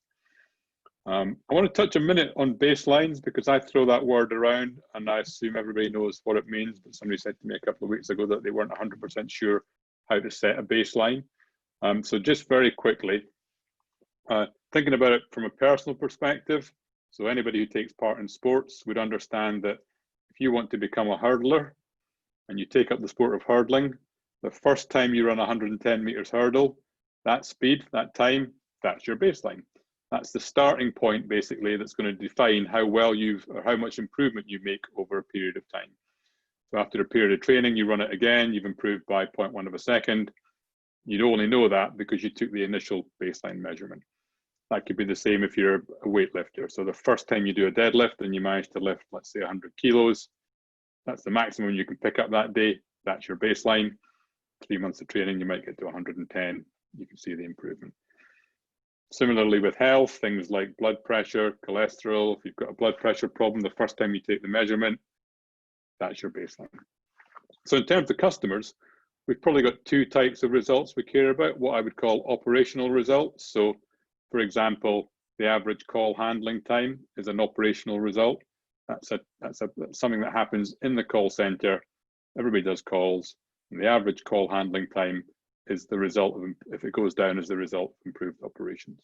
I want to touch a minute on baselines, because I throw that word around and I assume everybody knows what it means, but somebody said to me a couple of weeks ago that they weren't 100% sure how to set a baseline. So just very quickly, thinking about it from a personal perspective, so anybody who takes part in sports would understand that if you want to become a hurdler and you take up the sport of hurdling, the first time you run 110 meters hurdle, that speed, that time, that's your baseline. That's the starting point, basically, that's going to define how well or how much improvement you make over a period of time. So after a period of training, you run it again, you've improved by 0.1 of a second. You'd only know that because you took the initial baseline measurement. That could be the same if you're a weightlifter. So the first time you do a deadlift and you manage to lift, let's say 100 kilos, that's the maximum you can pick up that day. That's your baseline. 3 months of training, you might get to 110. You can see the improvement. Similarly with health, things like blood pressure, cholesterol. If you've got a blood pressure problem, the first time you take the measurement, that's your baseline. So in terms of customers, we've probably got 2 types of results we care about, what I would call operational results. So for example, the average call handling time is an operational result. That's something that happens in the call center. Everybody does calls, and the average call handling time is the result of, if it goes down, as the result of improved operations.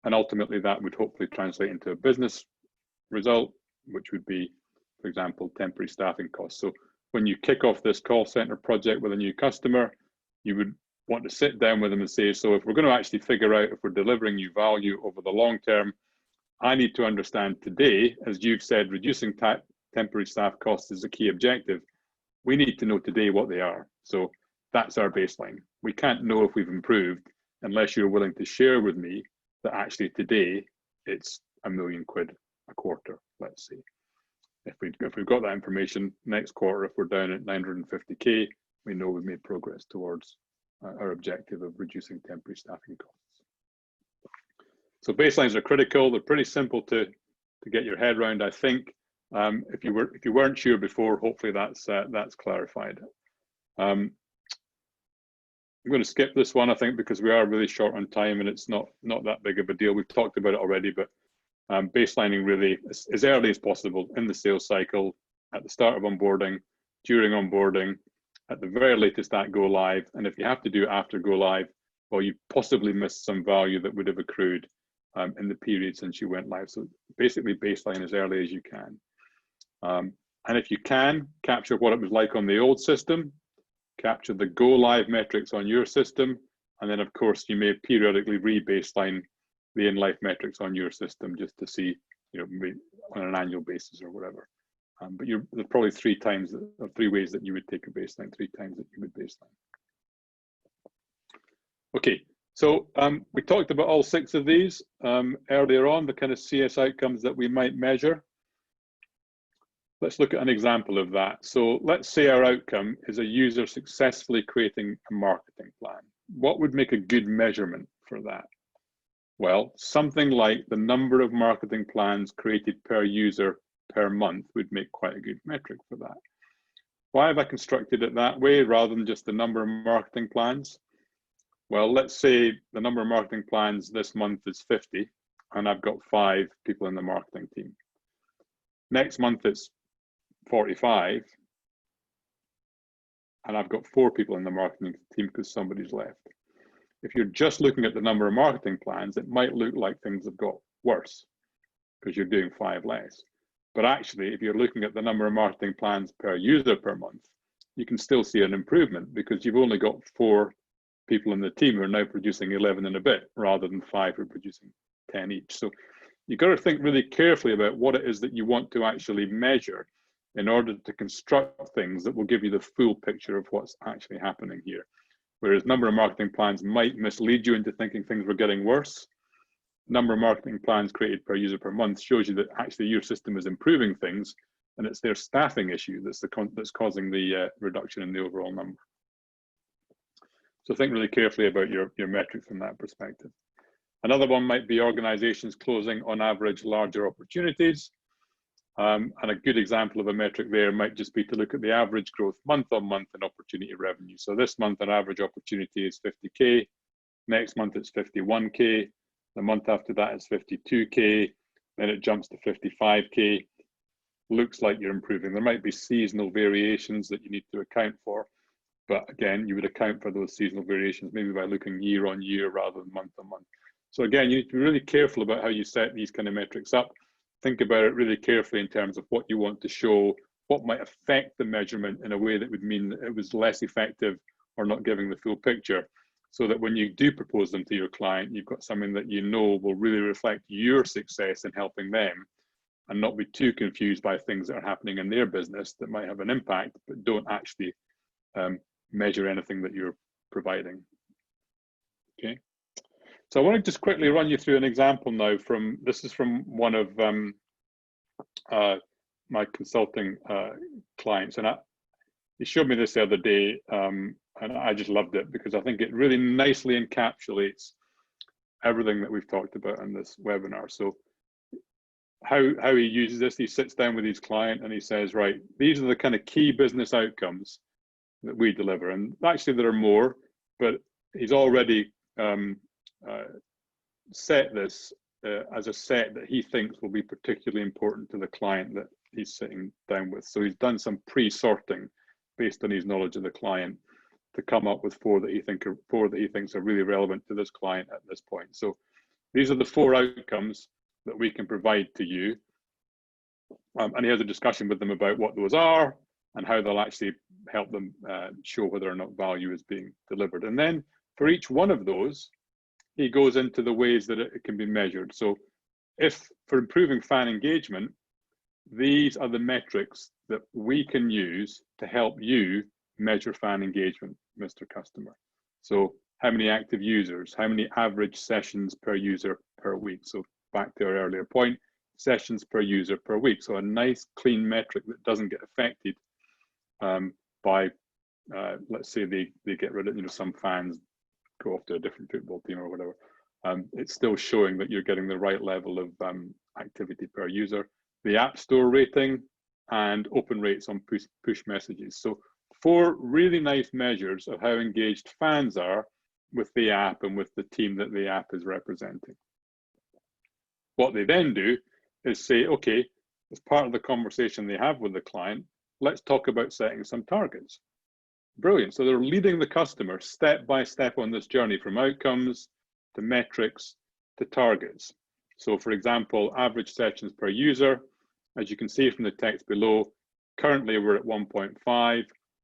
And ultimately that would hopefully translate into a business result, which would be, for example, temporary staffing costs. So when you kick off this call center project with a new customer, you would want to sit down with them and say, so if we're going to actually figure out if we're delivering you value over the long term, I need to understand today, as you've said, reducing temporary staff costs is a key objective. We need to know today what they are. So that's our baseline. We can't know if we've improved unless you're willing to share with me that actually today it's £1 million a quarter, let's say. If we've got that information, next quarter, if we're down at 950K, we know we've made progress towards our objective of reducing temporary staffing costs. So baselines are critical. They're pretty simple to get your head around, I think. If you weren't sure before, hopefully that's clarified. I'm going to skip this one, I think, because we are really short on time and it's not that big of a deal. We've talked about it already, but baselining really as early as possible in the sales cycle, at the start of onboarding, during onboarding, at the very latest at go live. And if you have to do it after go live, well, you possibly missed some value that would have accrued in the period since you went live. So basically baseline as early as you can. And if you can, capture what it was like on the old system, capture the go live metrics on your system, and then of course you may periodically re-baseline the in-life metrics on your system just to see, maybe on an annual basis or whatever. But there's probably three ways that you would take a baseline, 3 times that you would baseline. Okay, so we talked about all 6 of these earlier on, the kind of CS outcomes that we might measure. Let's look at an example of that. So let's say our outcome is a user successfully creating a marketing plan. What would make a good measurement for that? Well, something like the number of marketing plans created per user per month would make quite a good metric for that. Why have I constructed it that way rather than just the number of marketing plans? Well, let's say the number of marketing plans this month is 50, and I've got 5 people in the marketing team. Next month it's 45, and I've got 4 people in the marketing team because somebody's left. If you're just looking at the number of marketing plans, it might look like things have got worse because you're doing 5 less. But actually, if you're looking at the number of marketing plans per user per month, you can still see an improvement because you've only got 4 people in the team who are now producing 11 and a bit rather than 5 who are producing 10 each. So you've got to think really carefully about what it is that you want to actually measure in order to construct things that will give you the full picture of what's actually happening here. Whereas number of marketing plans might mislead you into thinking things were getting worse. Number of marketing plans created per user per month shows you that actually your system is improving things, and it's their staffing issue that's causing the reduction in the overall number. So think really carefully about your metrics from that perspective. Another one might be organizations closing on average larger opportunities. And a good example of a metric there might just be to look at the average growth month on month in opportunity revenue. So this month, an average opportunity is 50K. Next month, it's 51K. The month after that, it's 52K. Then it jumps to 55K. Looks like you're improving. There might be seasonal variations that you need to account for. But again, you would account for those seasonal variations maybe by looking year on year rather than month on month. So again, you need to be really careful about how you set these kind of metrics up. Think about it really carefully in terms of what you want to show, what might affect the measurement in a way that would mean that it was less effective or not giving the full picture, so that when you do propose them to your client, you've got something that you know will really reflect your success in helping them and not be too confused by things that are happening in their business that might have an impact, but don't actually measure anything that you're providing. Okay. So I want to just quickly run you through an example now this is from one of my consulting clients, and he showed me this the other day, and I just loved it because I think it really nicely encapsulates everything that we've talked about in this webinar. So how he uses this, he sits down with his client and he says, right, these are the kind of key business outcomes that we deliver, and actually there are more, but he's already set this as a set that he thinks will be particularly important to the client that he's sitting down with. So he's done some pre-sorting based on his knowledge of the client to come up with 4 that he thinks are really relevant to this client at this point. So these are the 4 outcomes that we can provide to you, and he has a discussion with them about what those are and how they'll actually help them show whether or not value is being delivered. And then for each one of those, he goes into the ways that it can be measured. So if for improving fan engagement, these are the metrics that we can use to help you measure fan engagement, Mr. Customer. So how many active users, how many average sessions per user per week? So back to our earlier point, sessions per user per week. So a nice clean metric that doesn't get affected by, let's say they get rid of, some fans go off to a different football team or whatever. It's still showing that you're getting the right level of activity per user. The App Store rating and open rates on push messages. So 4 really nice measures of how engaged fans are with the app and with the team that the app is representing. What they then do is say, okay, as part of the conversation they have with the client, let's talk about setting some targets. Brilliant. So they're leading the customer step by step on this journey from outcomes to metrics to targets. So for example, average sessions per user, as you can see from the text below, currently we're at 1.5.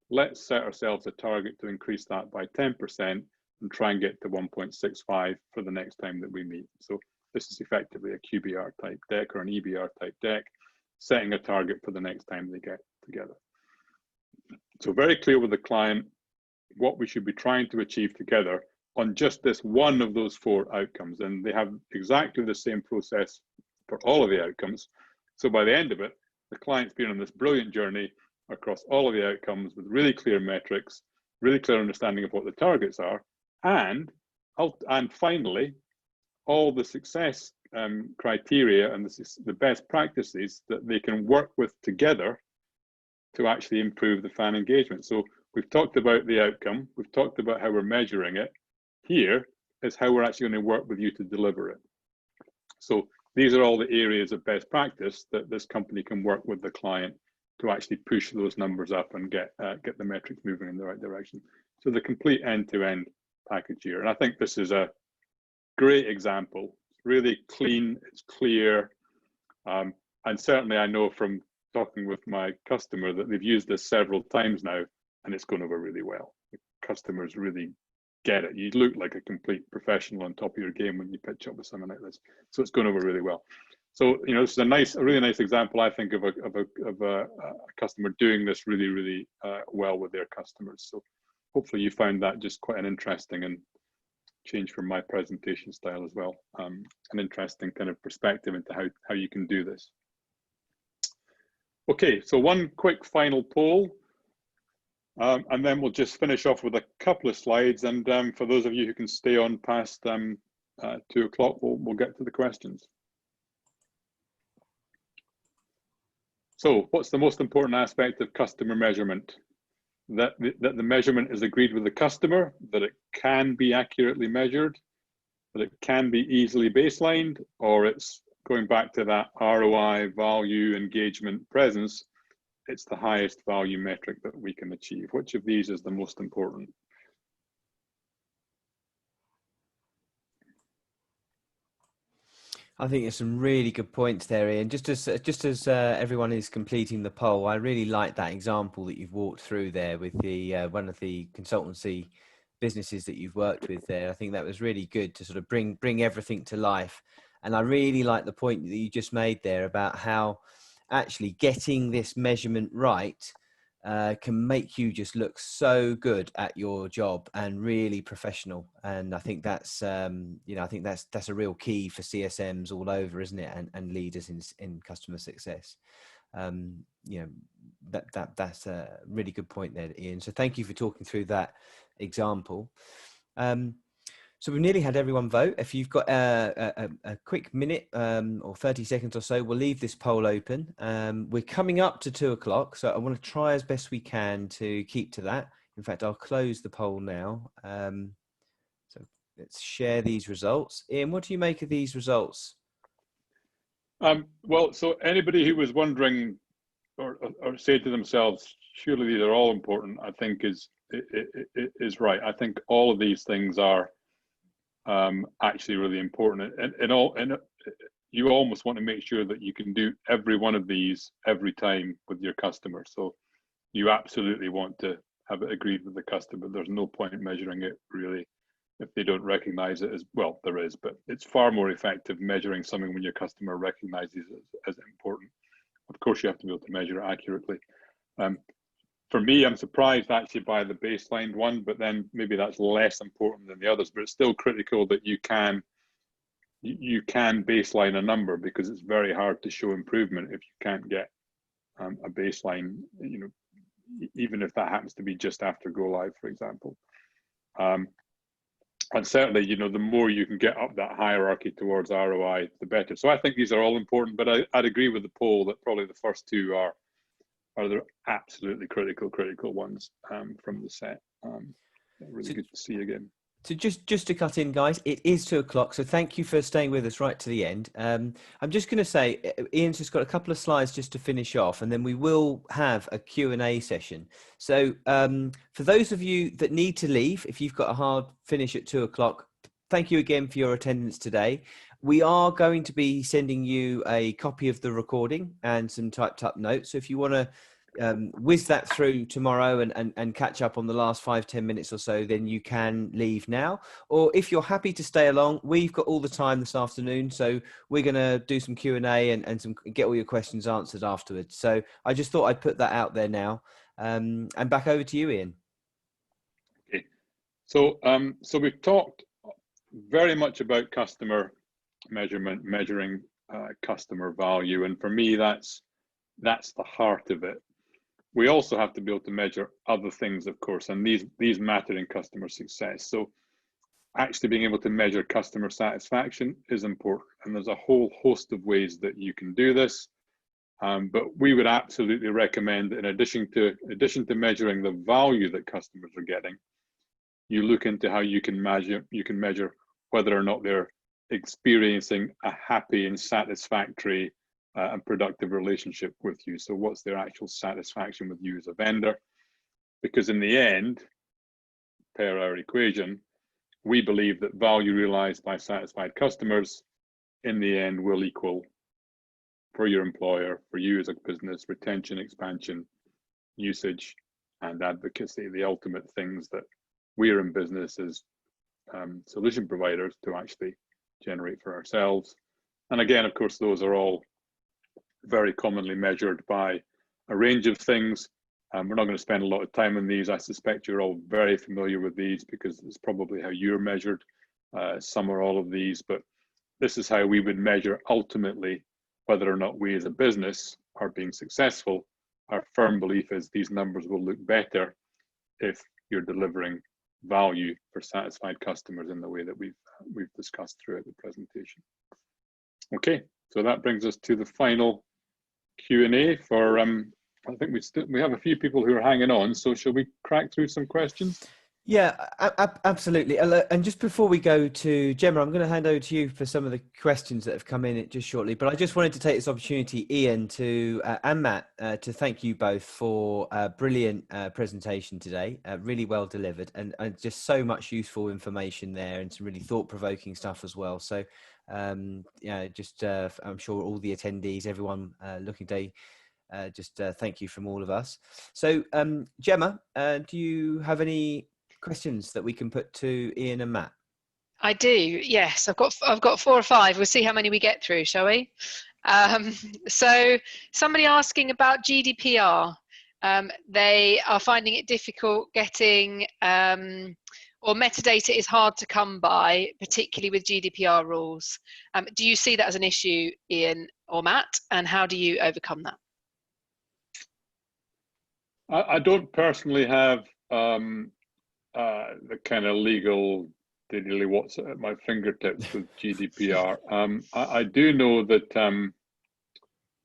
Let's set ourselves a target to increase that by 10% and try and get to 1.65 for the next time that we meet. So this is effectively a QBR type deck or an EBR type deck, setting a target for the next time they get together. So very clear with the client what we should be trying to achieve together on just this one of those 4 outcomes. And they have exactly the same process for all of the outcomes. So by the end of it, the client's been on this brilliant journey across all of the outcomes with really clear metrics, really clear understanding of what the targets are, and finally, all the success criteria and the best practices that they can work with together to actually improve the fan engagement. So we've talked about the outcome, we've talked about how we're measuring it. Here is how we're actually going to work with you to deliver it. So these are all the areas of best practice that this company can work with the client to actually push those numbers up and get the metrics moving in the right direction. So the complete end-to-end package here. And I think this is a great example. It's really clean, it's clear, and certainly I know from talking with my customer that they've used this several times now, and it's gone over really well. The customers really get it. You look like a complete professional on top of your game when you pitch up with something like this. So it's gone over really well. So this is a really nice example, I think, of a customer doing this really well with their customers. So hopefully you found that just quite an interesting and change from my presentation style as well. An interesting kind of perspective into how you can do this. Okay, so one quick final poll, and then we'll just finish off with a couple of slides. And for those of you who can stay on past 2 o'clock, we'll get to the questions. So what's the most important aspect of customer measurement? That the measurement is agreed with the customer, that it can be accurately measured, that it can be easily baselined, or it's going back to that ROI, value, engagement, presence, it's the highest value metric that we can achieve. Which of these is the most important? I think there's some really good points there, Ian. Just as everyone is completing the poll, I really like that example that you've walked through there with the one of the consultancy businesses that you've worked with there. I think that was really good to sort of bring everything to life. And I really like the point that you just made there about how actually getting this measurement right can make you just look so good at your job and really professional. And I think that's I think that's a real key for CSMs all over, isn't it? And leaders in customer success. That's a really good point there, Ian. So thank you for talking through that example. So we've nearly had everyone vote. If you've got a quick minute or 30 seconds or so, we'll leave this poll open. We're coming up to 2 o'clock, so I want to try as best we can to keep to that. In fact, I'll close the poll now. So let's share these results. Ian, what do you make of these results? Well, so anybody who was wondering or say to themselves, surely these are all important, I think is right. I think all of these things are actually really important, and you almost want to make sure that you can do every one of these every time with your customer. So you absolutely want to have it agreed with the customer. There's no point in measuring it really if they don't recognize it as well. There is, but it's far more effective measuring something when your customer recognizes it as important. Of course, you have to be able to measure it accurately. For me, I'm surprised actually by the baseline one, but then maybe that's less important than the others, but it's still critical that you can baseline a number, because it's very hard to show improvement if you can't get a baseline, even if that happens to be just after go live, for example. And certainly, the more you can get up that hierarchy towards ROI, the better. So I think these are all important, but I'd agree with the poll that probably the first 2 are the absolutely critical ones from the set. Really good to see again. So just to cut in, guys, it is 2 o'clock. So thank you for staying with us right to the end. I'm just going to say, Ian's just got a couple of slides just to finish off, and then we will have a Q&A session. So for those of you that need to leave, if you've got a hard finish at 2 o'clock, thank you again for your attendance today. We are going to be sending you a copy of the recording and some typed up notes. So if you want to whiz that through tomorrow and catch up on the last 5-10 minutes or so, then you can leave now. Or if you're happy to stay along, we've got all the time this afternoon, so we're going to do some Q&A and get all your questions answered afterwards. So I just thought I'd put that out there now. And back over to you, Ian. Okay, so we've talked very much about customer measurement, measuring customer value, and for me that's the heart of it. We also have to be able to measure other things, of course, and these matter in customer success. So actually being able to measure customer satisfaction is important, and there's a whole host of ways that you can do this. But we would absolutely recommend that in addition to measuring the value that customers are getting, you look into how you can measure whether or not they're experiencing a happy and satisfactory and productive relationship with you. So what's their actual satisfaction with you as a vendor? Because in the end, per our equation, we believe that value realized by satisfied customers in the end will equal, for your employer, for you as a business, retention, expansion, usage, and advocacy, the ultimate things that we're in business as solution providers to actually generate for ourselves. And again, of course, those are all very commonly measured by a range of things. We're not going to spend a lot of time on these. I suspect you're all very familiar with these because it's probably how you're measured, some or all of these, but this is how we would measure ultimately whether or not we as a business are being successful. Our firm belief is these numbers will look better if you're delivering value for satisfied customers in the way that we've discussed throughout the presentation. Okay, so that brings us to the final Q&A for, I think we have a few people who are hanging on, so shall we crack through some questions? Yeah, absolutely. And just before we go to Gemma, I'm going to hand over to you for some of the questions that have come in just shortly. But I just wanted to take this opportunity, Ian, and Matt, to thank you both for a brilliant presentation today. Really well delivered, and just so much useful information there, and some really thought-provoking stuff as well. So, yeah, just I'm sure all the attendees, everyone looking today, just thank you from all of us. So, Gemma, do you have any questions that we can put to Ian and Matt? I do, yes. I've got 4 or 5. We'll see how many we get through, shall we? So somebody asking about GDPR. They are finding it difficult getting, or metadata is hard to come by, particularly with GDPR rules. Do you see that as an issue, Ian or Matt? And how do you overcome that? I don't personally have the kind of legal diddly what's at my fingertips with GDPR. I do know that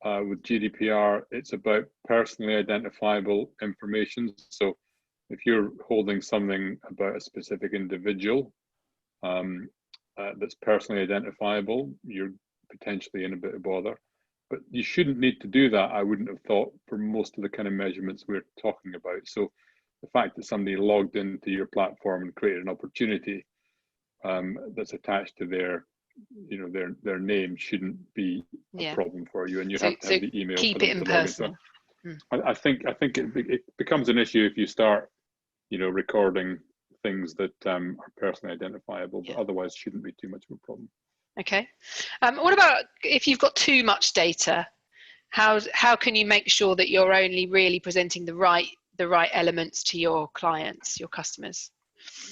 with GDPR, it's about personally identifiable information. So if you're holding something about a specific individual that's personally identifiable, you're potentially in a bit of bother. But you shouldn't need to do that, I wouldn't have thought, for most of the kind of measurements we're talking about. So the fact that somebody logged into your platform and created an opportunity that's attached to their, their name shouldn't be a problem for you, and you have to have the email. Keep it impersonal. So I think it becomes an issue if you start, recording things that are personally identifiable, but otherwise shouldn't be too much of a problem. Okay. What about if you've got too much data? How can you make sure that you're only really presenting the right elements to your clients, your customers?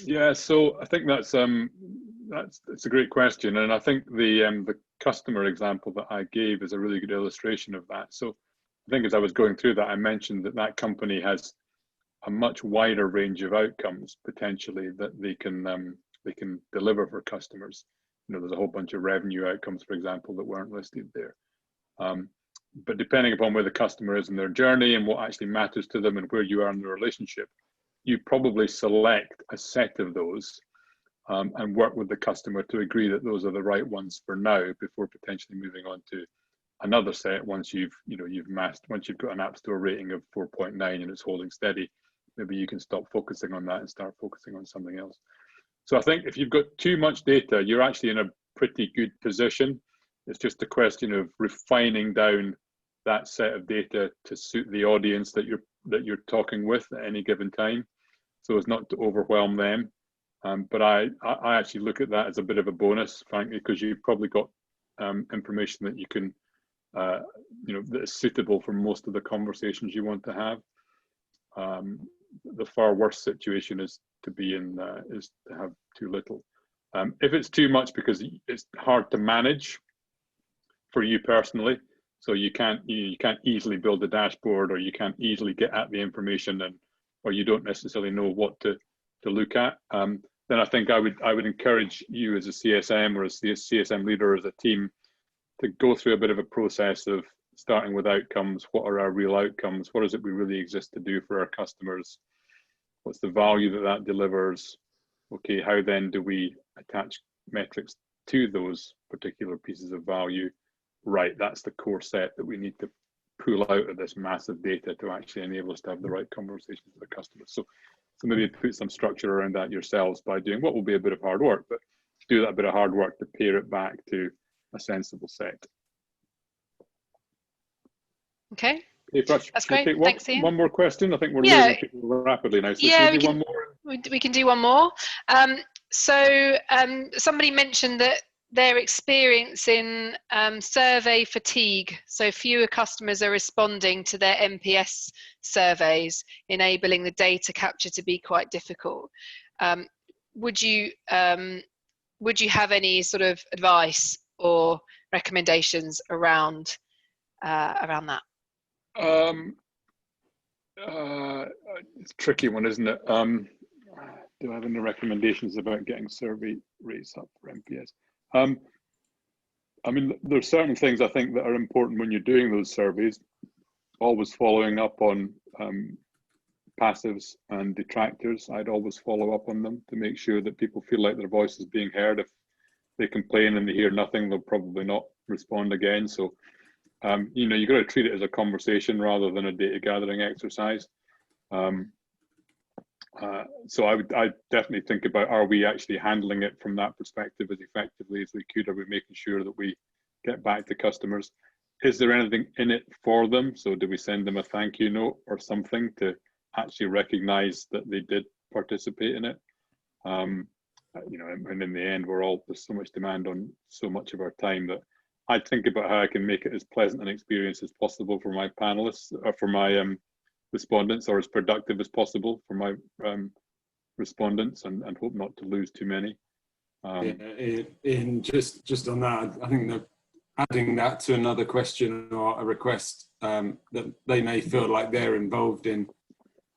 Yeah, so I think that's a great question, and I think the customer example that I gave is a really good illustration of that. So I think as I was going through that, I mentioned that company has a much wider range of outcomes potentially that they can deliver for customers. There's a whole bunch of revenue outcomes, for example, that weren't listed there. But depending upon where the customer is in their journey and what actually matters to them and where you are in the relationship, you probably select a set of those and work with the customer to agree that those are the right ones for now before potentially moving on to another set once you've got an App Store rating of 4.9 and it's holding steady. Maybe you can stop focusing on that and start focusing on something else. So I think if you've got too much data, you're actually in a pretty good position. It's just a question of refining down that set of data to suit the audience that you're talking with at any given time, so as not to overwhelm them. But I actually look at that as a bit of a bonus, frankly, because you've probably got information that you can, that is suitable for most of the conversations you want to have. The far worse situation is to be in is to have too little. If it's too much because it's hard to manage for you personally, so you can't easily build a dashboard, or you can't easily get at the information, or you don't necessarily know what to look at, then I think I would encourage you as a CSM or as a CSM leader, as a team, to go through a bit of a process of starting with outcomes. What are our real outcomes? What is it we really exist to do for our customers? What's the value that delivers? Okay, how then do we attach metrics to those particular pieces of value? Right, that's the core set that we need to pull out of this massive data to actually enable us to have the right conversations with the customers. So maybe put some structure around that yourselves by doing what will be a bit of hard work, but do that bit of hard work to pair it back to a sensible set. Okay. Hey, That's great. Thanks, Ian. One more question. I think we're moving people rapidly now. So yeah, one more? We can do one more. Somebody mentioned that their experience in survey fatigue, so fewer customers are responding to their NPS surveys, enabling the data capture to be quite difficult. Would you have any sort of advice or recommendations around that? It's a tricky one, isn't it? Do I have any recommendations about getting survey rates up for NPS? I mean, there's certain things I think that are important when you're doing those surveys. Always following up on passives and detractors. I'd always follow up on them to make sure that people feel like their voice is being heard. If they complain and they hear nothing, they'll probably not respond again. So you've got to treat it as a conversation rather than a data gathering exercise. So I definitely think about, are we actually handling it from that perspective as effectively as we could? Are we making sure that we get back to customers? Is there anything in it for them? So do we send them a thank you note or something to actually recognize that they did participate in it? And in the end, there's so much demand on so much of our time that I think about how I can make it as pleasant an experience as possible for my panelists, or for my respondents, or as productive as possible for my respondents, and hope not to lose too many. Just on that, I think that adding that to another question or a request, that they may feel like they're involved in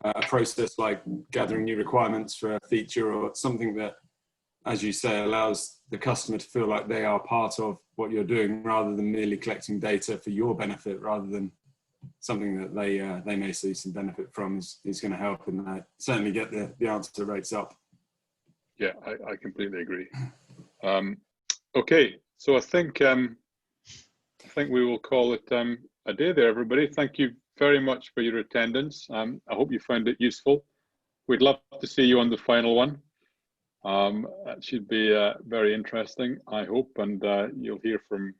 a process like gathering new requirements for a feature or something that, as you say, allows the customer to feel like they are part of what you're doing, rather than merely collecting data for your benefit, rather than something that they may see some benefit from, is going to help in that. Certainly get the answer rates up. Yeah, I completely agree. Okay, so I think we will call it a day there, everybody. Thank you very much for your attendance. I hope you found it useful. We'd love to see you on the final one. That should be very interesting, I hope, and you'll hear from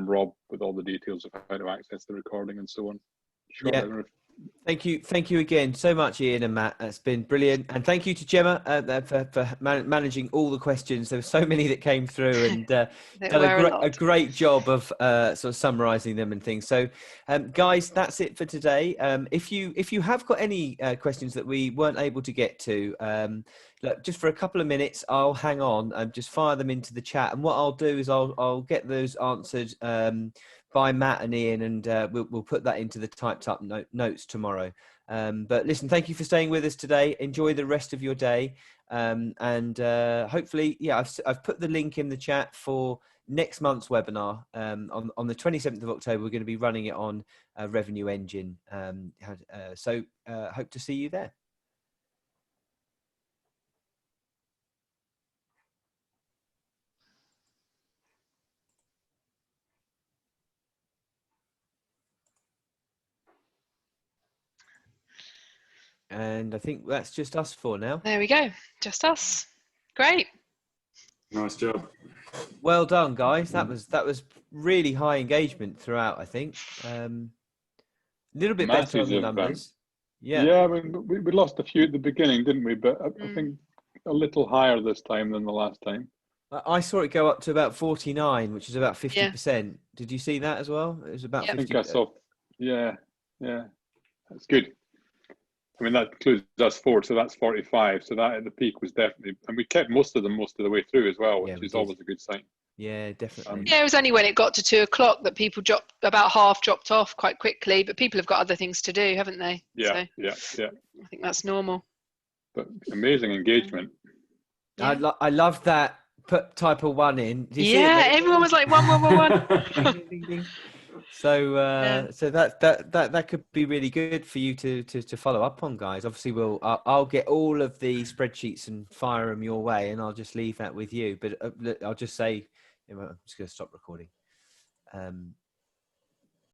Rob with all the details of how to access the recording and so on. Sure. Yeah. Thank you again so much, Ian and Matt. It's been brilliant, and thank you to Gemma for managing all the questions. There were so many that came through, and done a great job of sort of summarising them and things. So, guys, that's it for today. If you have got any questions that we weren't able to get to, look, just for a couple of minutes, I'll hang on and just fire them into the chat. And what I'll do is I'll get those answered by Matt and Ian, and we'll put that into the typed up notes tomorrow. But listen, thank you for staying with us today. Enjoy the rest of your day, and hopefully, yeah, I've put the link in the chat for next month's webinar. On the 27th of October, we're going to be running it on Revenue Engine. So hope to see you there. And I think that's just us for now. There we go. Just us. Great. Nice job. Well done, guys. That was really high engagement throughout, I think. A little bit better on the numbers. Yeah, I mean, we lost a few at the beginning, didn't we? But I think a little higher this time than the last time. I saw it go up to about 49, which is about 50%. Did you see that as well? It was about 50%. I think I saw. Yeah, that's good. I mean, that includes us 4, so that's 45. So that at the peak was definitely, and we kept most of them most of the way through as well, which is always a good sign. Yeah, definitely. Yeah, it was only when it got to 2 o'clock that people about half dropped off quite quickly, but people have got other things to do, haven't they? Yeah, so I think that's normal. But amazing engagement. Yeah. I love that. Put type of 1 in. Did you see it? Everyone was like 1. Ding, ding, ding. So, so that could be really good for you to follow up on, guys. Obviously, I'll get all of the spreadsheets and fire them your way, and I'll just leave that with you. But I'll just say, I'm just going to stop recording.